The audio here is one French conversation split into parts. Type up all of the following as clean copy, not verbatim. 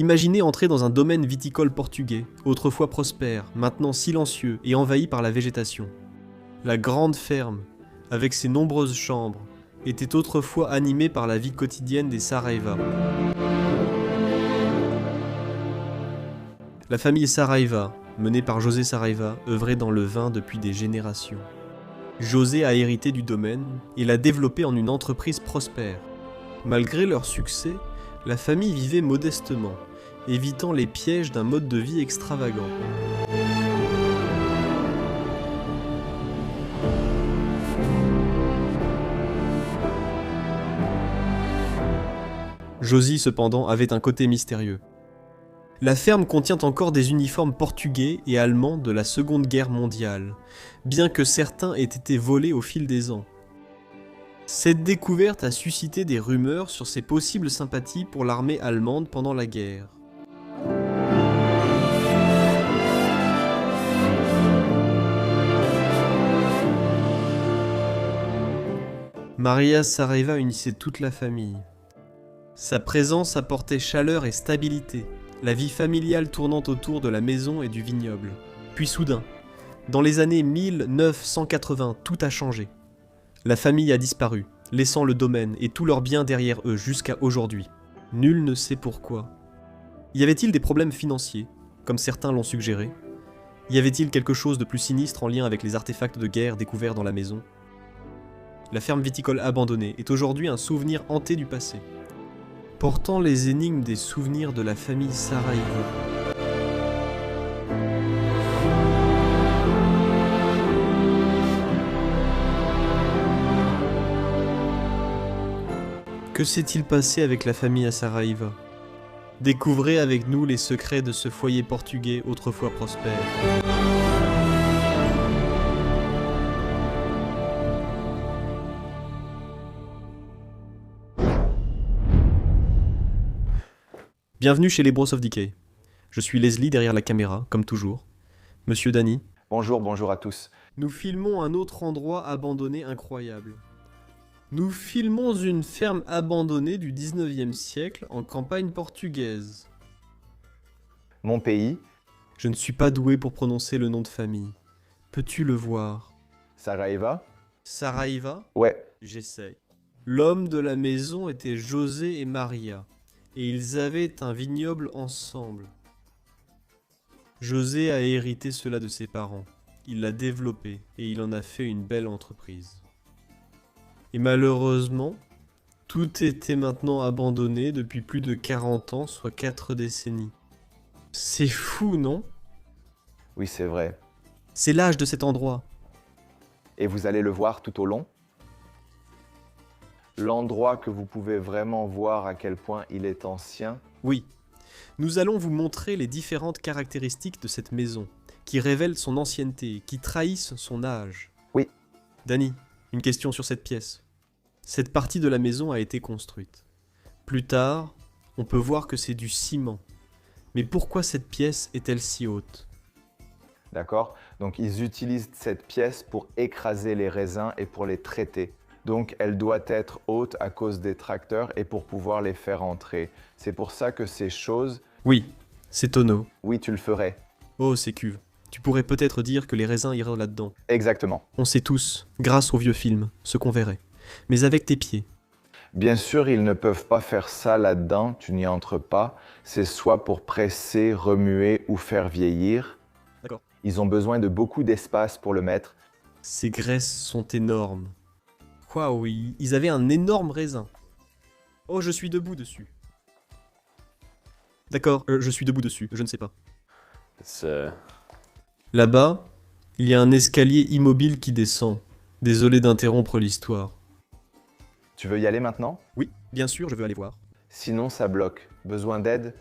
Imaginez entrer dans un domaine viticole portugais, autrefois prospère, maintenant silencieux et envahi par la végétation. La grande ferme, avec ses nombreuses chambres, était autrefois animée par la vie quotidienne des Saraiva. La famille Saraiva, menée par José Saraiva, œuvrait dans le vin depuis des générations. José a hérité du domaine et l'a développé en une entreprise prospère. Malgré leur succès, la famille vivait modestement, évitant les pièges d'un mode de vie extravagant. Josie, cependant, avait un côté mystérieux. La ferme contient encore des uniformes portugais et allemands de la Seconde Guerre mondiale, bien que certains aient été volés au fil des ans. Cette découverte a suscité des rumeurs sur ses possibles sympathies pour l'armée allemande pendant la guerre. Maria Saraiva unissait toute la famille. Sa présence apportait chaleur et stabilité, la vie familiale tournant autour de la maison et du vignoble. Puis soudain, dans les années 1980, tout a changé. La famille a disparu, laissant le domaine et tous leurs biens derrière eux jusqu'à aujourd'hui. Nul ne sait pourquoi. Y avait-il des problèmes financiers, comme certains l'ont suggéré? Y avait-il quelque chose de plus sinistre en lien avec les artefacts de guerre découverts dans la maison? La ferme viticole abandonnée est aujourd'hui un souvenir hanté du passé, portant les énigmes des souvenirs de la famille Saraiva. Que s'est-il passé avec la famille Saraiva? Découvrez avec nous les secrets de ce foyer portugais autrefois prospère. Bienvenue chez les Bros of Decay. Je suis Leslie derrière la caméra, comme toujours. Monsieur Danny. Bonjour, bonjour à tous. Nous filmons un autre endroit abandonné incroyable. Nous filmons une ferme abandonnée du 19e siècle en campagne portugaise. Mon pays, Je ne suis pas doué pour prononcer le nom de famille. Peux-tu le voir? Saraiva. Saraiva? Ouais, J'essaye. L'homme de la maison était José et Maria, et ils avaient un vignoble ensemble. José a hérité cela de ses parents. Il l'a développé et il en a fait une belle entreprise. Et malheureusement, tout était maintenant abandonné depuis plus de 40 ans, soit 4 décennies. C'est fou, non? oui c'est vrai. C'est l'âge de cet endroit. Et vous allez le voir tout au long. L'endroit que vous pouvez vraiment voir à quel point il est ancien. Oui, nous allons vous montrer les différentes caractéristiques de cette maison, qui révèlent son ancienneté, qui trahissent son âge. Oui. Danny, une question sur cette pièce. Cette partie de la maison a été construite. Plus tard, on peut voir que c'est du ciment. Mais pourquoi cette pièce est-elle si haute? D'accord? Donc ils utilisent cette pièce pour écraser les raisins et pour les traiter. Donc elle doit être haute à cause des tracteurs et pour pouvoir les faire entrer. C'est pour ça que ces choses, Oui, c'est tonneau. oui tu le ferais. Oh, c'est cuve. Tu pourrais peut-être dire que les raisins iraient là-dedans. Exactement. On sait tous, grâce aux vieux films, ce qu'on verrait. Mais avec tes pieds. Bien sûr, ils ne peuvent pas faire ça là-dedans, tu n'y entres pas. C'est soit pour presser, remuer ou faire vieillir. D'accord. Ils ont besoin de beaucoup d'espace pour le mettre. Ces graisses sont énormes. Waouh, ils avaient un énorme raisin. Oh, je suis debout dessus. D'accord, je suis debout dessus, je ne sais pas. Là-bas, il y a un escalier immobile qui descend. Désolé d'interrompre l'histoire. Tu veux y aller maintenant? Oui, bien sûr, je veux aller voir. Sinon, ça bloque. Besoin d'aide?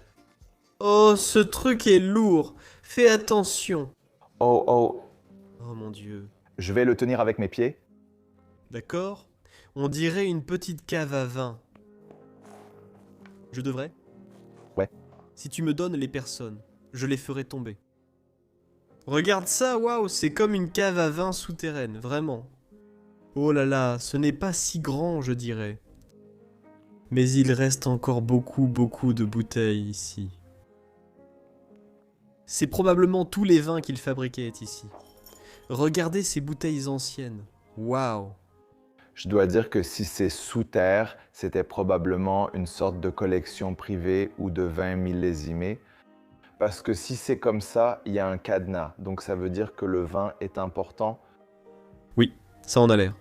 Oh, ce truc est lourd. Fais attention. Oh, oh, Oh mon Dieu. je vais le tenir avec mes pieds. D'accord? On dirait une petite cave à vin. Je devrais? Ouais. Si tu me donnes les personnes, je les ferai tomber. Regarde ça, waouh, c'est comme une cave à vin souterraine, vraiment. Oh là là, ce n'est pas si grand, je dirais. Mais il reste encore beaucoup de bouteilles ici. C'est probablement tous les vins qu'il fabriquait ici. Regardez ces bouteilles anciennes. Waouh! Je dois dire que si c'est sous terre, c'était probablement une sorte de collection privée ou de vin millésimé. Parce que si c'est comme ça, il y a un cadenas. Donc ça veut dire que le vin est important. Oui, ça en a l'air.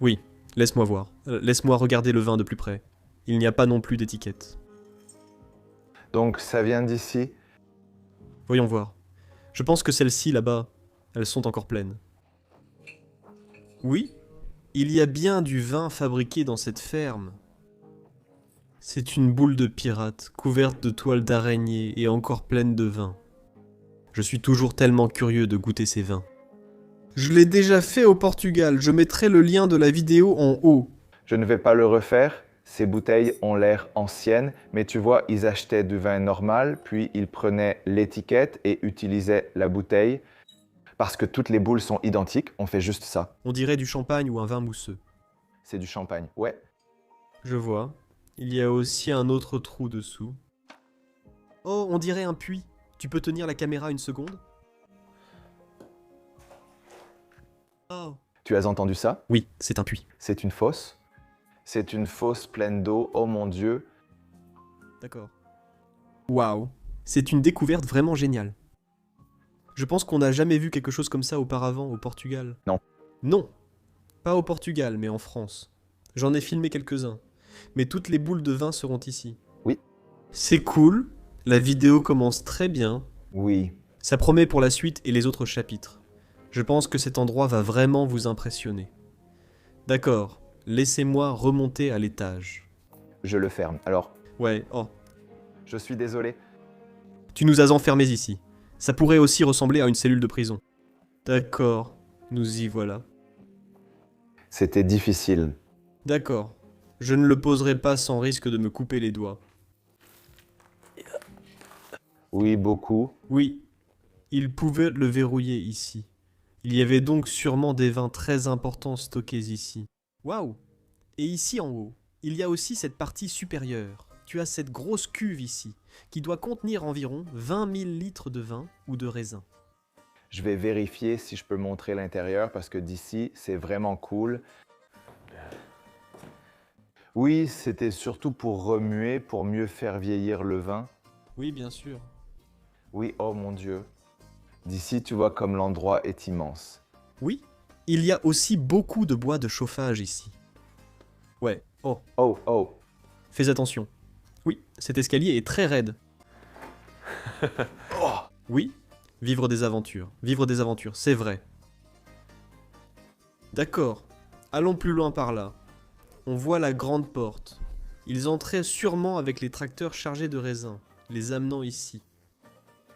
Oui, laisse-moi voir. Laisse-moi regarder le vin de plus près. Il n'y a pas non plus d'étiquette. Donc ça vient d'ici. Voyons voir. Je pense que celles-ci là-bas, elles sont encore pleines. Oui, il y a bien du vin fabriqué dans cette ferme. C'est une boule de pirate, couverte de toiles d'araignée et encore pleine de vin. Je suis toujours tellement curieux de goûter ces vins. Je l'ai déjà fait au Portugal, je mettrai le lien de la vidéo en haut. Je ne vais pas le refaire. Ces bouteilles ont l'air anciennes, mais tu vois, ils achetaient du vin normal, puis ils prenaient l'étiquette et utilisaient la bouteille. Parce que toutes les boules sont identiques, on fait juste ça. On dirait du champagne ou un vin mousseux. C'est du champagne, ouais. Je vois. Il y a aussi un autre trou dessous. Oh, on dirait un puits. Tu peux tenir la caméra une seconde? Oh. Tu as entendu ça? Oui, c'est un puits. C'est une fosse. C'est une fosse pleine d'eau, oh mon Dieu. D'accord. Waouh. C'est une découverte vraiment géniale. Je pense qu'on n'a jamais vu quelque chose comme ça auparavant au Portugal. Non. Non. Pas au Portugal, mais en France. J'en ai filmé quelques-uns. Mais toutes les boules de vin seront ici. Oui. C'est cool. La vidéo commence très bien. Oui. Ça promet pour la suite et les autres chapitres. Je pense que cet endroit va vraiment vous impressionner. D'accord. Laissez-moi remonter à l'étage. Je le ferme. Alors, Ouais, oh. je suis désolé. Tu nous as enfermés ici. Ça pourrait aussi ressembler à une cellule de prison. D'accord. Nous y voilà. C'était difficile. D'accord. Je ne le poserai pas sans risque de me couper les doigts. Oui, beaucoup. Oui, il pouvait le verrouiller ici. Il y avait donc sûrement des vins très importants stockés ici. Waouh! Et ici en haut, il y a aussi cette partie supérieure. Tu as cette grosse cuve ici, qui doit contenir environ 20 000 litres de vin ou de raisin. Je vais vérifier si je peux montrer l'intérieur parce que d'ici, c'est vraiment cool. Oui, c'était surtout pour remuer, pour mieux faire vieillir le vin. Oui, bien sûr. Oui, oh mon Dieu. D'ici, tu vois comme l'endroit est immense. Oui, il y a aussi beaucoup de bois de chauffage ici. Ouais, oh, Oh, oh. fais attention. Oui, cet escalier est très raide. Oui, vivre des aventures, c'est vrai. D'accord, allons plus loin par là. On voit la grande porte. Ils entraient sûrement avec les tracteurs chargés de raisins, les amenant ici.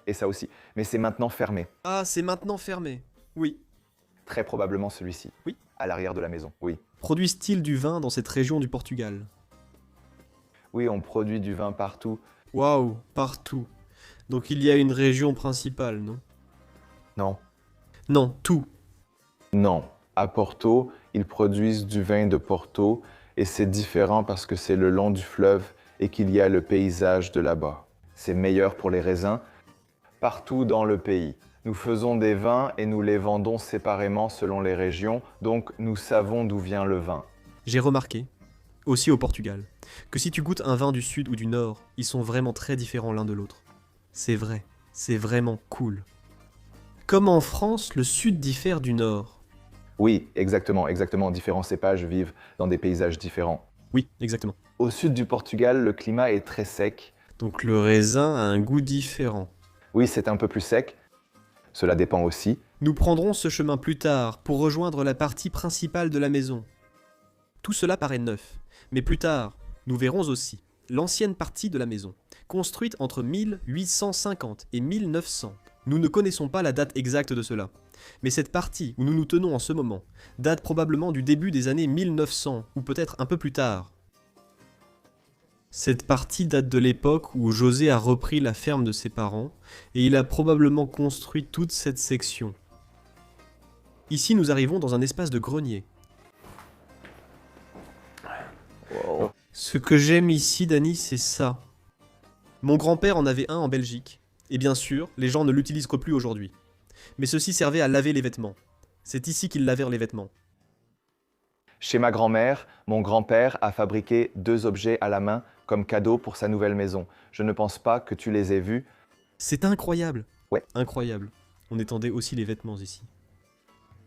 Et ça aussi. Mais c'est maintenant fermé. Ah, c'est maintenant fermé. Oui. Très probablement celui-ci. Oui. À l'arrière de la maison, oui. Produisent-ils du vin dans cette région du Portugal? Oui, on produit du vin partout. Waouh, partout. Donc il y a une région principale, non? Non. Non, tout. Non. À Porto, ils produisent du vin de Porto et c'est différent parce que c'est le long du fleuve et qu'il y a le paysage de là-bas. C'est meilleur pour les raisins partout dans le pays. Nous faisons des vins et nous les vendons séparément selon les régions, donc nous savons d'où vient le vin. J'ai remarqué, aussi au Portugal, que si tu goûtes un vin du sud ou du nord, ils sont vraiment très différents l'un de l'autre. C'est vrai, c'est vraiment cool. Comme en France, le sud diffère du nord. Oui, exactement. Différents cépages vivent dans des paysages différents. Oui, exactement. Au sud du Portugal, le climat est très sec. Donc le raisin a un goût différent. Oui, c'est un peu plus sec. Cela dépend aussi. Nous prendrons ce chemin plus tard pour rejoindre la partie principale de la maison. Tout cela paraît neuf, mais plus tard, nous verrons aussi l'ancienne partie de la maison, construite entre 1850 et 1900. Nous ne connaissons pas la date exacte de cela, mais cette partie où nous nous tenons en ce moment date probablement du début des années 1900 ou peut-être un peu plus tard. Cette partie date de l'époque où José a repris la ferme de ses parents et il a probablement construit toute cette section. Ici, nous arrivons dans un espace de grenier. Ce que j'aime ici, Dani, c'est ça. Mon grand-père en avait un en Belgique Et bien sûr, les gens ne l'utilisent que plus aujourd'hui. Mais ceci servait à laver les vêtements. C'est ici qu'ils lavèrent les vêtements. Chez ma grand-mère, mon grand-père a fabriqué 2 objets à la main comme cadeau pour sa nouvelle maison. Je ne pense pas que tu les aies vus. C'est incroyable. Ouais. Incroyable. On étendait aussi les vêtements ici.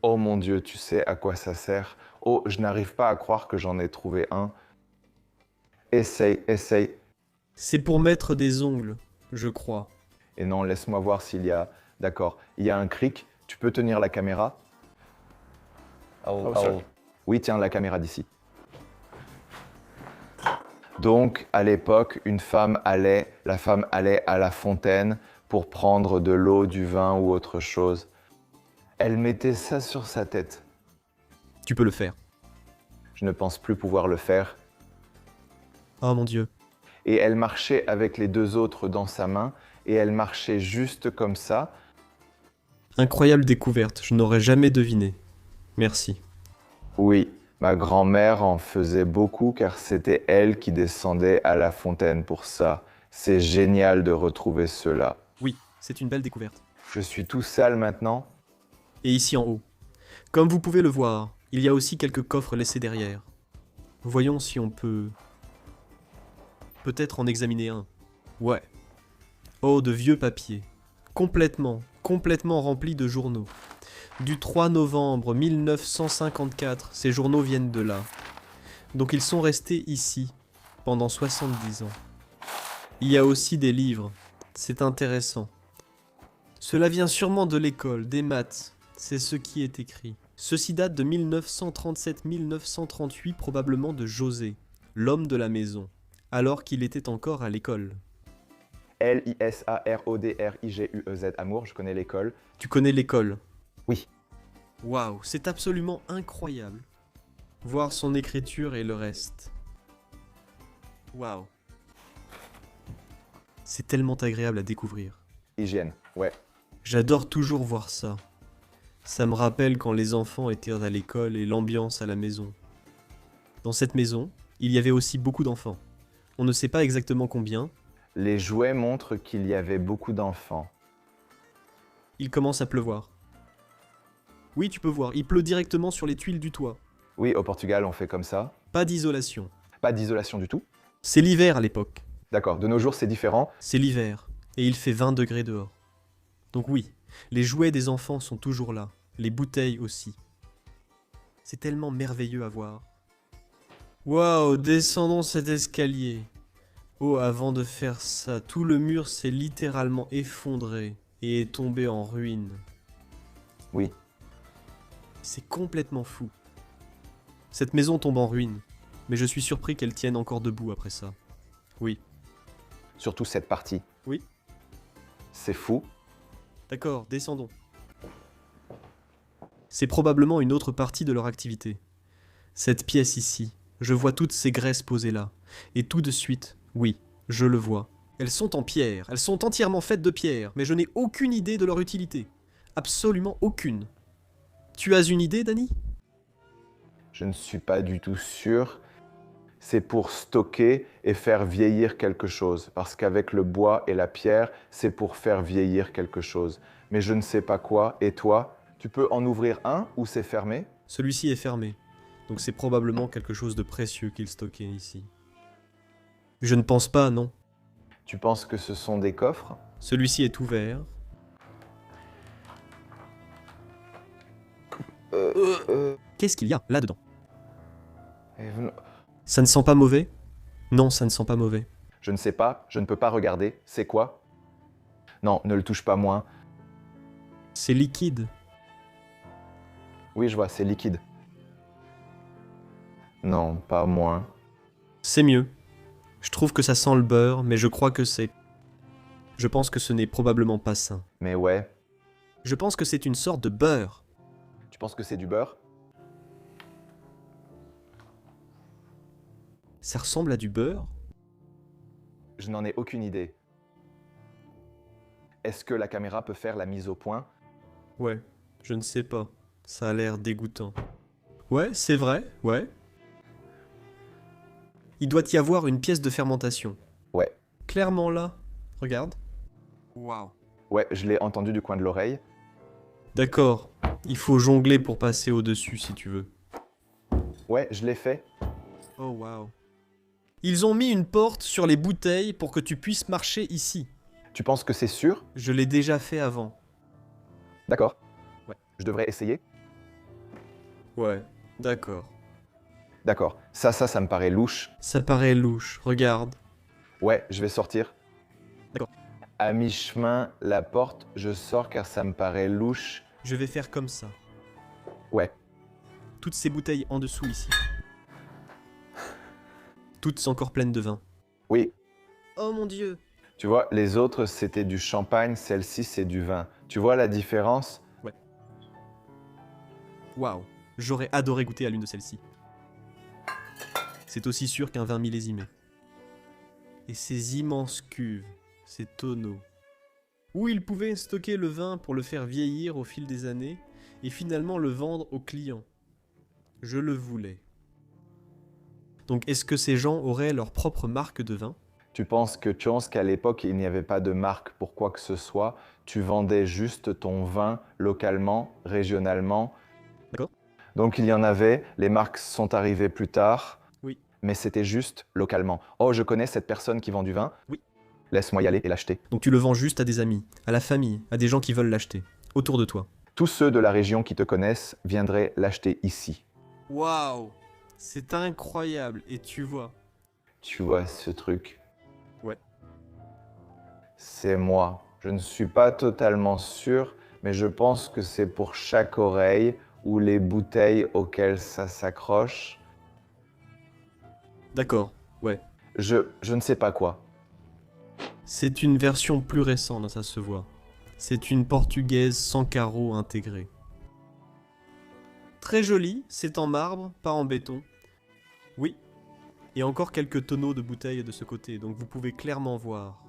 Oh mon Dieu, tu sais à quoi ça sert? Oh, je n'arrive pas à croire que j'en ai trouvé un. Essaye. C'est pour mettre des ongles, je crois. Et non, laisse-moi voir s'il y a... D'accord, il y a un cric. Tu peux tenir la caméra? Oh, sorry. Oui, tiens, la caméra d'ici. Donc, à l'époque, la femme allait à la fontaine pour prendre de l'eau, du vin ou autre chose. Elle mettait ça sur sa tête. Tu peux le faire. Je ne pense plus pouvoir le faire. Oh mon Dieu. Et elle marchait avec les 2 autres dans sa main, et elle marchait juste comme ça. Incroyable découverte, je n'aurais jamais deviné. Merci. Oui, ma grand-mère en faisait beaucoup car c'était elle qui descendait à la fontaine pour ça. C'est génial de retrouver cela. Oui, c'est une belle découverte. Je suis tout sale maintenant. Et ici en haut. Comme vous pouvez le voir, il y a aussi quelques coffres laissés derrière. Voyons si on peut... peut-être en examiner un. Ouais. Oh, de vieux papiers. Complètement remplis de journaux. Du 3 novembre 1954, ces journaux viennent de là. Donc ils sont restés ici, pendant 70 ans. Il y a aussi des livres. C'est intéressant. Cela vient sûrement de l'école, des maths. C'est ce qui est écrit. Ceci date de 1937-1938, probablement de José, l'homme de la maison, alors qu'il était encore à l'école. Lisardriguez, amour, je connais l'école. Tu connais l'école? Oui. Waouh, c'est absolument incroyable. Voir son écriture et le reste. Waouh. C'est tellement agréable à découvrir. Hygiène, ouais. J'adore toujours voir ça. Ça me rappelle quand les enfants étaient à l'école et l'ambiance à la maison. Dans cette maison, il y avait aussi beaucoup d'enfants. On ne sait pas exactement combien. Les jouets montrent qu'il y avait beaucoup d'enfants. Il commence à pleuvoir. Oui, tu peux voir, il pleut directement sur les tuiles du toit. Oui, au Portugal, on fait comme ça. Pas d'isolation. Pas d'isolation du tout. C'est l'hiver à l'époque. D'accord, de nos jours, c'est différent. C'est l'hiver, et il fait 20 degrés dehors. Donc oui, les jouets des enfants sont toujours là, les bouteilles aussi. C'est tellement merveilleux à voir. Waouh, descendons cet escalier. Oh, avant de faire ça, tout le mur s'est littéralement effondré et est tombé en ruine. Oui. C'est complètement fou. Cette maison tombe en ruine, mais je suis surpris qu'elle tienne encore debout après ça. Oui. Surtout cette partie. Oui. C'est fou. D'accord, descendons. C'est probablement une autre partie de leur activité. Cette pièce ici, je vois toutes ces graisses posées là. Et tout de suite, oui, je le vois. Elles sont en pierre, elles sont entièrement faites de pierre, mais je n'ai aucune idée de leur utilité. Absolument aucune. Tu as une idée, Danny? Je ne suis pas du tout sûr. C'est pour stocker et faire vieillir quelque chose. Parce qu'avec le bois et la pierre, c'est pour faire vieillir quelque chose. Mais je ne sais pas quoi. Et toi, tu peux en ouvrir un ou c'est fermé? Celui-ci est fermé, donc c'est probablement quelque chose de précieux qu'il stockait ici. Je ne pense pas, non. Tu penses que ce sont des coffres? Celui-ci est ouvert. Qu'est-ce qu'il y a là-dedans? Ça ne sent pas mauvais? Non, ça ne sent pas mauvais. Je ne sais pas, je ne peux pas regarder. C'est quoi? Non, ne le touche pas moins. C'est liquide. Oui, je vois, c'est liquide. Non, pas moins. C'est mieux. Je trouve que ça sent le beurre, mais je crois que c'est... Je pense que ce n'est probablement pas ça. Mais ouais. Je pense que c'est une sorte de beurre. Tu penses que c'est du beurre? Ça ressemble à du beurre? Je n'en ai aucune idée. Est-ce que la caméra peut faire la mise au point? Ouais, je ne sais pas. Ça a l'air dégoûtant. Ouais, c'est vrai, ouais. Il doit y avoir une pièce de fermentation. Ouais. Clairement là. Regarde. Waouh. Ouais, je l'ai entendu du coin de l'oreille. D'accord. Il faut jongler pour passer au-dessus si tu veux. Ouais, je l'ai fait. Oh waouh. Ils ont mis une porte sur les bouteilles pour que tu puisses marcher ici. Tu penses que c'est sûr? Je l'ai déjà fait avant. D'accord. Ouais. Je devrais essayer? Ouais, d'accord. D'accord. Ça me paraît louche. Ça paraît louche, regarde. Ouais, je vais sortir. D'accord. À mi-chemin, la porte, je sors car ça me paraît louche. Je vais faire comme ça. Ouais. Toutes ces bouteilles en dessous ici. Toutes encore pleines de vin. Oui. Oh mon dieu. Tu vois, les autres, c'était du champagne, celle-ci, c'est du vin. Tu vois la différence? Waouh. J'aurais adoré goûter à l'une de celles-ci. C'est aussi sûr qu'un vin millésimé. Et ces immenses cuves, ces tonneaux, où ils pouvaient stocker le vin pour le faire vieillir au fil des années et finalement le vendre aux clients. Je le voulais. Donc est-ce que ces gens auraient leur propre marque de vin? Tu penses qu'à l'époque, il n'y avait pas de marque pour quoi que ce soit. Tu vendais juste ton vin localement, régionalement. D'accord. Donc il y en avait, les marques sont arrivées plus tard. Oui. Mais c'était juste localement. Oh, je connais cette personne qui vend du vin. Oui. Laisse-moi y aller et l'acheter. Donc tu le vends juste à des amis, à la famille, à des gens qui veulent l'acheter, autour de toi. Tous ceux de la région qui te connaissent viendraient l'acheter ici. Waouh. C'est incroyable, et tu vois. Tu vois ce truc? Ouais. C'est moi. Je ne suis pas totalement sûr, mais je pense que c'est pour chaque oreille ou les bouteilles auxquelles ça s'accroche. D'accord, ouais. Je ne sais pas quoi. C'est une version plus récente, ça se voit. C'est une portugaise sans carreaux intégrés. Très jolie, c'est en marbre, pas en béton. Oui, et encore quelques tonneaux de bouteilles de ce côté, donc vous pouvez clairement voir.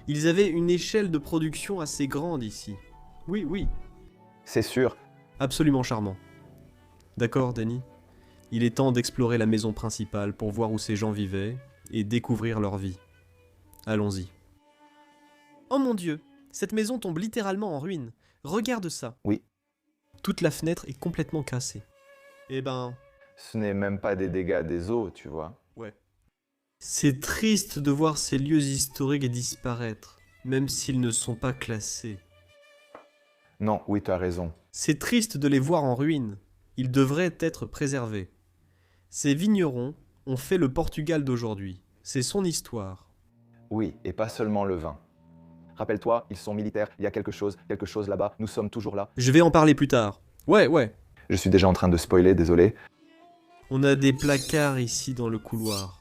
Ils avaient une échelle de production assez grande ici. Oui, oui, C'est sûr. absolument charmant. D'accord, Danny. Il est temps d'explorer la maison principale pour voir où ces gens vivaient et découvrir leur vie. Allons-y. Oh mon Dieu, cette maison tombe littéralement en ruine. Regarde ça. Oui. Toute la fenêtre est complètement cassée. Eh ben, Ce n'est même pas des dégâts des eaux, tu vois. ouais. C'est triste de voir ces lieux historiques disparaître, même s'ils ne sont pas classés. Non, oui, tu as raison. C'est triste de les voir en ruine. Ils devraient être préservés. Ces vignerons ont fait le Portugal d'aujourd'hui. C'est son histoire. Oui, et pas seulement le vin. Rappelle-toi, ils sont militaires, il y a quelque chose là-bas, nous sommes toujours là. Je vais en parler plus tard. Ouais. Je suis déjà en train de spoiler, désolé. On a des placards ici dans le couloir.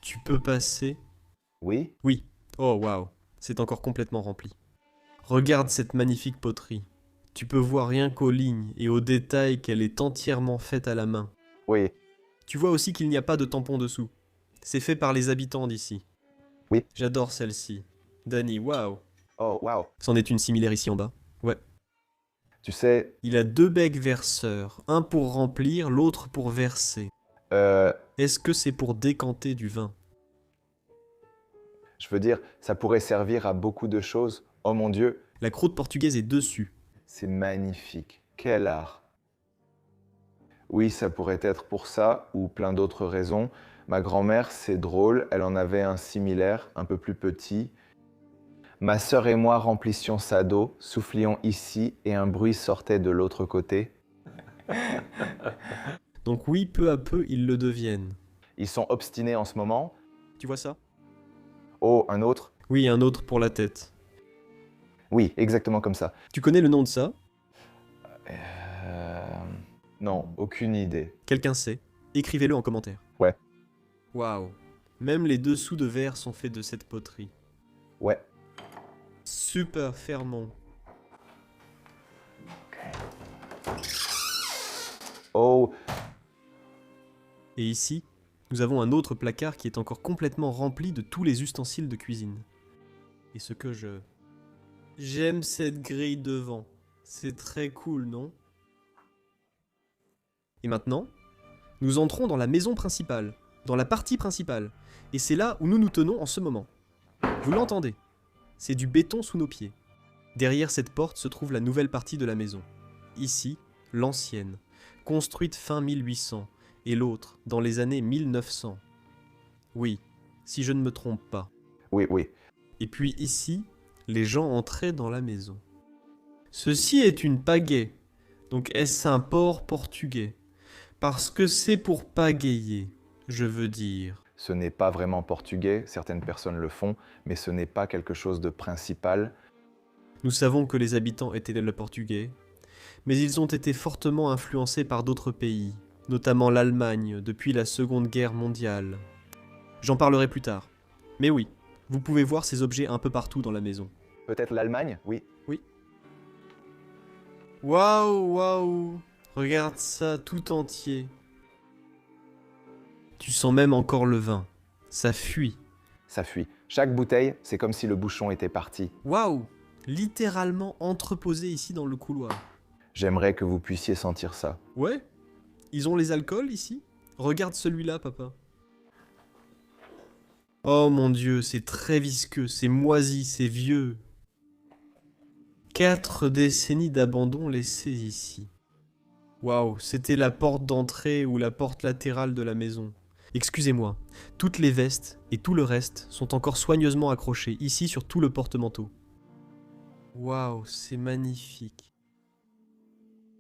Tu peux passer? Oui? Oui. Oh waouh, c'est encore complètement rempli. Regarde cette magnifique poterie. Tu peux voir rien qu'aux lignes et aux détails qu'elle est entièrement faite à la main. Oui. Tu vois aussi qu'il n'y a pas de tampon dessous. C'est fait par les habitants d'ici. Oui. J'adore celle-ci. Danny, waouh. Oh, waouh. C'en est une similaire ici en bas. Ouais. Tu sais, Il a 2 becs verseurs, un pour remplir, l'autre pour verser. Est-ce que c'est pour décanter du vin? je veux dire, ça pourrait servir à beaucoup de choses. Oh mon Dieu, La croûte portugaise est dessus. c'est magnifique. Quel art. Oui, ça pourrait être pour ça ou plein d'autres raisons. Ma grand-mère, c'est drôle, elle en avait un similaire, un peu plus petit. Ma sœur et moi remplissions sa d'eau, soufflions ici et un bruit sortait de l'autre côté. Donc oui, peu à peu, ils le deviennent. Ils sont obstinés en ce moment. Tu vois ça? Oh, un autre? Oui, un autre pour la tête. Oui, exactement comme ça. Tu connais le nom de ça? Non, aucune idée. Quelqu'un sait? Écrivez-le en commentaire. Ouais. Waouh. Même les dessous de verre sont faits de cette poterie. Ouais. Super fermant. Oh, Et ici, nous avons un autre placard qui est encore complètement rempli de tous les ustensiles de cuisine. Et ce que je... J'aime cette grille devant. C'est très cool, non? Et maintenant, nous entrons dans la maison principale, dans la partie principale. Et c'est là où nous nous tenons en ce moment. Vous l'entendez? c'est du béton sous nos pieds. Derrière cette porte se trouve la nouvelle partie de la maison. Ici, l'ancienne, construite fin 1800, et l'autre, dans les années 1900. Oui, si je ne me trompe pas. Oui, oui. Et puis ici, les gens entraient dans la maison. Ceci est une pagaie. Donc est-ce un port portugais? Parce que c'est pour pagayer, je veux dire. Ce n'est pas vraiment portugais, certaines personnes le font, mais ce n'est pas quelque chose de principal. Nous savons que les habitants étaient le portugais, mais ils ont été fortement influencés par d'autres pays, notamment l'Allemagne depuis la Seconde Guerre mondiale. J'en parlerai plus tard. Mais oui, vous pouvez voir ces objets un peu partout dans la maison. Peut-être l'Allemagne? Oui. Oui. Waouh, waouh! Regarde ça tout entier. Tu sens même encore le vin. Ça fuit. Ça fuit. Chaque bouteille, c'est comme si le bouchon était parti. Waouh! Littéralement entreposé ici dans le couloir. J'aimerais que vous puissiez sentir ça. Ouais? Ils ont les alcools ici? Regarde celui-là, papa. Oh mon Dieu, c'est très visqueux, c'est moisi, c'est vieux. 4 décennies d'abandon laissées ici. Waouh, c'était la porte d'entrée ou la porte latérale de la maison. Excusez-moi, toutes les vestes et tout le reste sont encore soigneusement accrochés ici sur tout le porte-manteau. Waouh, c'est magnifique.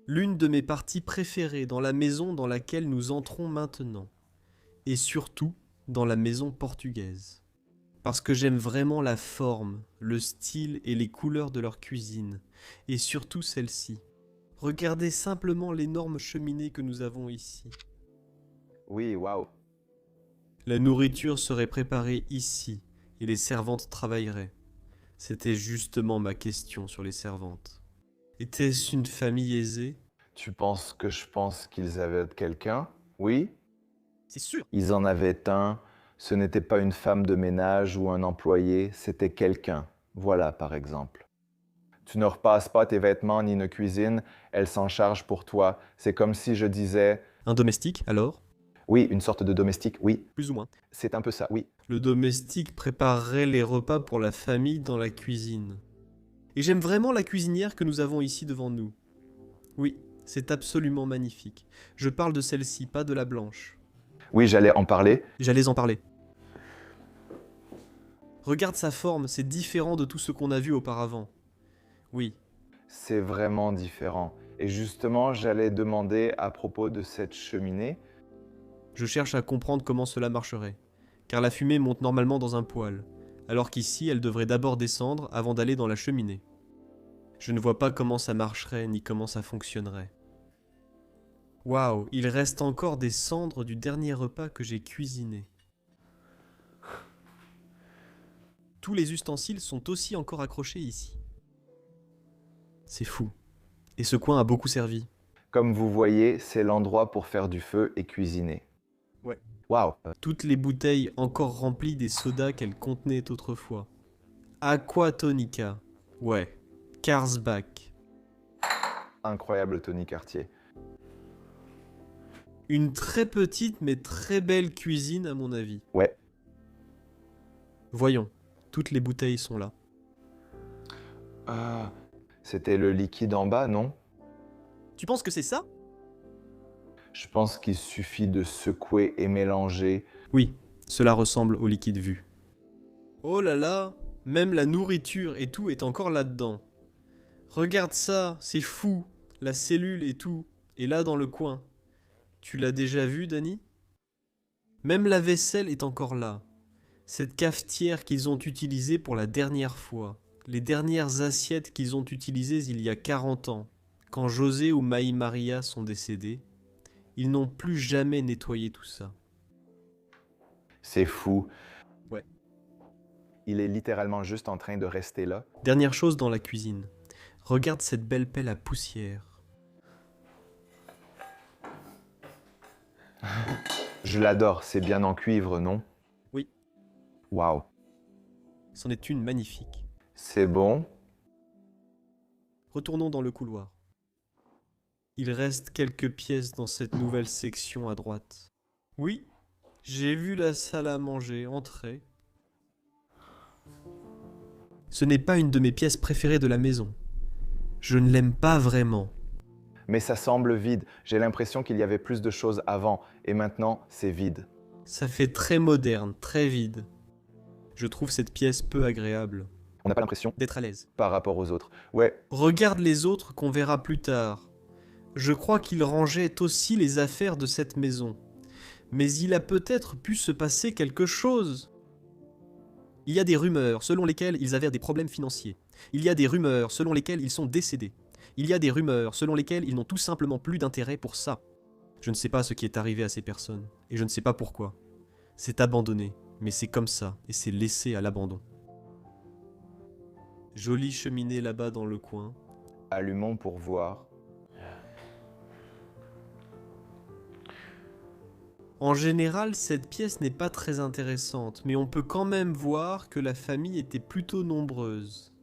L'une de mes parties préférées dans la maison dans laquelle nous entrons maintenant. Et surtout, dans la maison portugaise. Parce que j'aime vraiment la forme, le style et les couleurs de leur cuisine. Et surtout celle-ci. Regardez simplement l'énorme cheminée que nous avons ici. Oui, waouh. La nourriture serait préparée ici, et les servantes travailleraient. C'était justement ma question sur les servantes. Était-ce une famille aisée? Tu penses que je pense qu'ils avaient quelqu'un? Oui. C'est sûr. Ils en avaient un. Ce n'était pas une femme de ménage ou un employé, c'était quelqu'un. Voilà, par exemple. Tu ne repasses pas tes vêtements ni ne cuisines, elle s'en charge pour toi. C'est comme si je disais... Un domestique, alors? Oui, une sorte de domestique, oui. Plus ou moins. C'est un peu ça, oui. Le domestique préparerait les repas pour la famille dans la cuisine. Et j'aime vraiment la cuisinière que nous avons ici devant nous. Oui, c'est absolument magnifique. Je parle de celle-ci, pas de la blanche. Oui, j'allais en parler. J'allais en parler. Regarde sa forme, c'est différent de tout ce qu'on a vu auparavant. Oui, C'est vraiment différent. Et justement, j'allais demander à propos de cette cheminée. je cherche à comprendre comment cela marcherait. Car la fumée monte normalement dans un poêle, alors qu'ici elle devrait d'abord descendre avant d'aller dans la cheminée. Je ne vois pas comment ça marcherait ni comment ça fonctionnerait. Waouh, il reste encore des cendres du dernier repas que j'ai cuisiné. Tous les ustensiles sont aussi encore accrochés ici. C'est fou. Et ce coin a beaucoup servi. Comme vous voyez, c'est l'endroit pour faire du feu et cuisiner. Ouais. Waouh. Toutes les bouteilles encore remplies des sodas qu'elles contenaient autrefois. Aquatonica. Ouais. Carlsbad. Incroyable Tony Cartier. Une très petite mais très belle cuisine à mon avis. Ouais. Voyons, toutes les bouteilles sont là. C'était le liquide en bas, non? Tu penses que c'est ça? Je pense qu'il suffit de secouer et mélanger. Oui, cela ressemble au liquide vu. Oh là là, même la nourriture et tout est encore là-dedans. Regarde ça, c'est fou, la cellule et tout, est là dans le coin. Tu l'as déjà vu, Danny? Même la vaisselle est encore là. Cette cafetière qu'ils ont utilisée pour la dernière fois. Les dernières assiettes qu'ils ont utilisées il y a 40 ans. Quand José ou Maï Maria sont décédés, ils n'ont plus jamais nettoyé tout ça. C'est fou. Ouais. Il est littéralement juste en train de rester là. Dernière chose dans la cuisine. Regarde cette belle pelle à poussière. Je l'adore, c'est bien en cuivre, non? Oui. Waouh. C'en est une magnifique. C'est bon. Retournons dans le couloir. Il reste quelques pièces dans cette nouvelle section à droite. Oui, j'ai vu la salle à manger, entrez. Ce n'est pas une de mes pièces préférées de la maison. Je ne l'aime pas vraiment. Mais ça semble vide. J'ai l'impression qu'il y avait plus de choses avant, et maintenant, c'est vide. Ça fait très moderne, très vide. Je trouve cette pièce peu agréable. On n'a pas l'impression D'être à l'aise. par rapport aux autres. Ouais, Regarde les autres qu'on verra plus tard. Je crois qu'ils rangeaient aussi les affaires de cette maison. Mais il a peut-être pu se passer quelque chose. Il y a des rumeurs selon lesquelles ils avaient des problèmes financiers. Il y a des rumeurs selon lesquelles ils sont décédés. Il y a des rumeurs selon lesquelles ils n'ont tout simplement plus d'intérêt pour ça. Je ne sais pas ce qui est arrivé à ces personnes, et je ne sais pas pourquoi. C'est abandonné, mais c'est comme ça, et c'est laissé à l'abandon. Jolie cheminée là-bas dans le coin. allumons pour voir. En général, cette pièce n'est pas très intéressante, mais on peut quand même voir que la famille était plutôt nombreuse.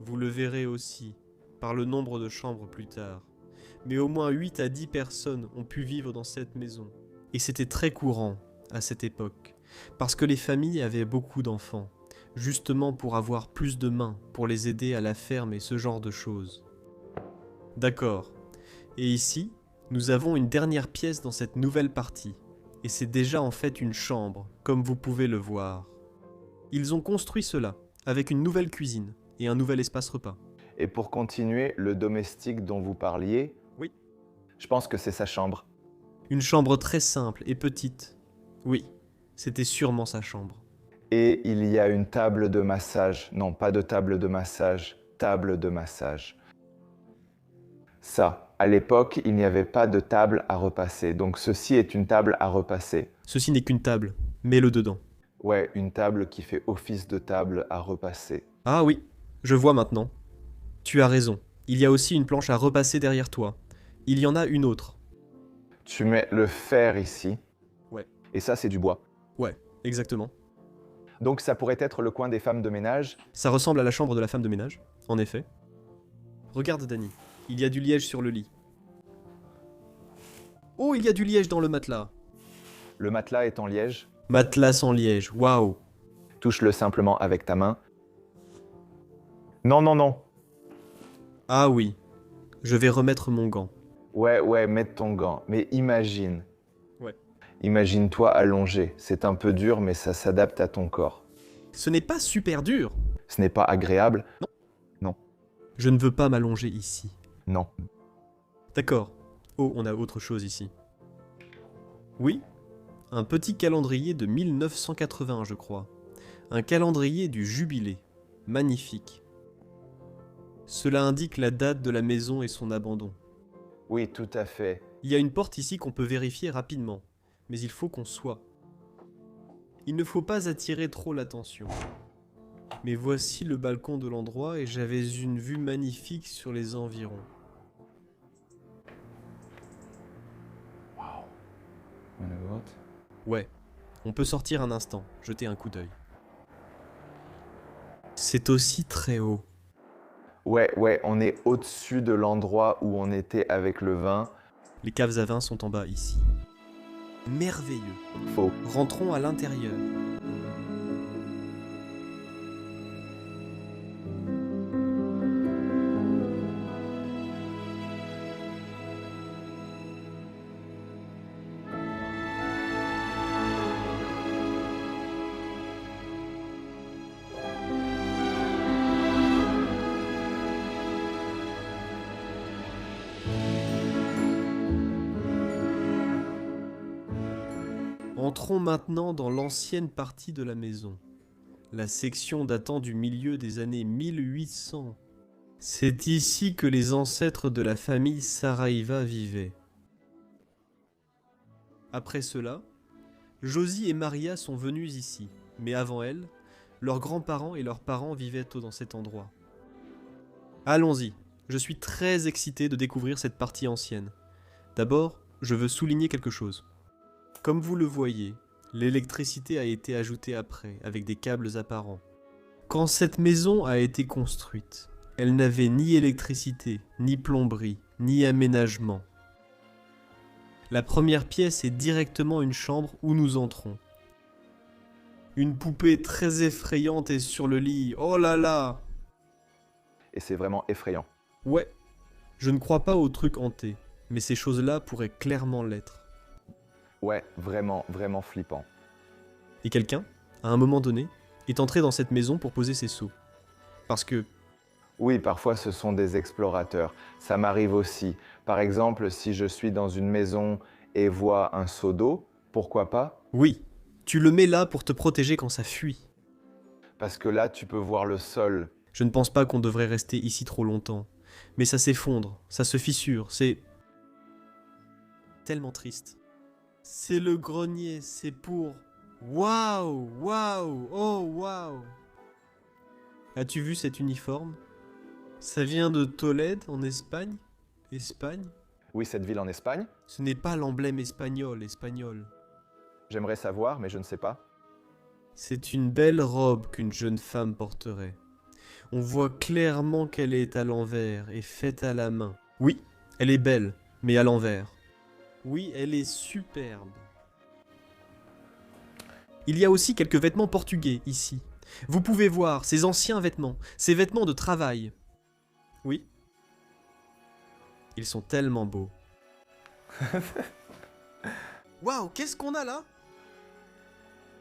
Vous le verrez aussi, par le nombre de chambres plus tard. Mais au moins 8 à 10 personnes ont pu vivre dans cette maison. Et c'était très courant à cette époque, parce que les familles avaient beaucoup d'enfants, justement pour avoir plus de mains, pour les aider à la ferme et ce genre de choses. D'accord. Et ici, nous avons une dernière pièce dans cette nouvelle partie, et c'est déjà en fait une chambre, comme vous pouvez le voir. Ils ont construit cela, avec une nouvelle cuisine et un nouvel espace repas. Et pour continuer, le domestique dont vous parliez, Oui. je pense que c'est sa chambre. Une chambre très simple et petite. Oui, c'était sûrement sa chambre. Et il y a une table de massage. Non, pas de table de massage, table de massage. Ça, à l'époque, il n'y avait pas de table à repasser. Donc ceci est une table à repasser. Ceci n'est qu'une table, mets-le dedans. Ouais, une table qui fait office de table à repasser. Ah oui, je vois maintenant. Tu as raison, il y a aussi une planche à repasser derrière toi. Il y en a une autre. Tu mets le fer ici. Ouais. Et ça, c'est du bois. Ouais, exactement. Donc ça pourrait être le coin des femmes de ménage. Ça ressemble à la chambre de la femme de ménage, en effet. Regarde Danny, il y a du liège sur le lit. Oh, il y a du liège dans le matelas. Le matelas est en liège. Matelas sans liège, waouh. Touche-le simplement avec ta main. Non, non, non. Ah oui, je vais remettre mon gant. Ouais, mets ton gant. Mais imagine. Ouais. Imagine-toi allongé. C'est un peu dur, mais ça s'adapte à ton corps. Ce n'est pas super dur. Ce n'est pas agréable? Je ne veux pas m'allonger ici. Non. D'accord. Oh, on a autre chose ici. Oui, un petit calendrier de 1980, je crois. Un calendrier du jubilé. Magnifique. Cela indique la date de la maison et son abandon. Oui, tout à fait. Il y a une porte ici qu'on peut vérifier rapidement, mais il faut qu'on soit. Il ne faut pas attirer trop l'attention. Mais voici le balcon de l'endroit et j'avais une vue magnifique sur les environs. Ouais, on peut sortir un instant, jeter un coup d'œil. C'est aussi très haut. Ouais, on est au-dessus de l'endroit où on était avec le vin. Les caves à vin sont en bas ici. Merveilleux. Faux. Rentrons à l'intérieur. Entrons maintenant dans l'ancienne partie de la maison. La section datant du milieu des années 1800. C'est ici que les ancêtres de la famille Saraiva vivaient. Après cela, Josie et Maria sont venus ici, mais avant elles, leurs grands-parents et leurs parents vivaient dans cet endroit. Allons-y, je suis très excité de découvrir cette partie ancienne. D'abord, je veux souligner quelque chose. Comme vous le voyez, l'électricité a été ajoutée après, avec des câbles apparents. Quand cette maison a été construite, elle n'avait ni électricité, ni plomberie, ni aménagement. La première pièce est directement une chambre où nous entrons. Une poupée très effrayante est sur le lit. Oh là là! Et c'est vraiment effrayant. Ouais, je ne crois pas aux trucs hantés, mais ces choses-là pourraient clairement l'être. Ouais, vraiment, vraiment flippant. Et quelqu'un, à un moment donné, est entré dans cette maison pour poser ses seaux. Parce que, Oui, parfois ce sont des explorateurs. Ça m'arrive aussi. Par exemple, si je suis dans une maison et vois un seau d'eau, pourquoi pas? oui, tu le mets là pour te protéger quand ça fuit. Parce que là, tu peux voir le sol. Je ne pense pas qu'on devrait rester ici trop longtemps. Mais ça s'effondre, ça se fissure, c'est tellement triste. C'est le grenier, c'est pour... Waouh, waouh, oh waouh. As-tu vu cet uniforme? Ça vient de Tolède, en Espagne? Espagne? Oui, cette ville en Espagne. Ce n'est pas l'emblème espagnol. J'aimerais savoir, mais je ne sais pas. C'est une belle robe qu'une jeune femme porterait. On voit clairement qu'elle est à l'envers et faite à la main. Oui, elle est belle, mais à l'envers. Oui, elle est superbe. Il y a aussi quelques vêtements portugais ici. Vous pouvez voir ces anciens vêtements, ces vêtements de travail. Oui. Ils sont tellement beaux. Waouh, qu'est-ce qu'on a là?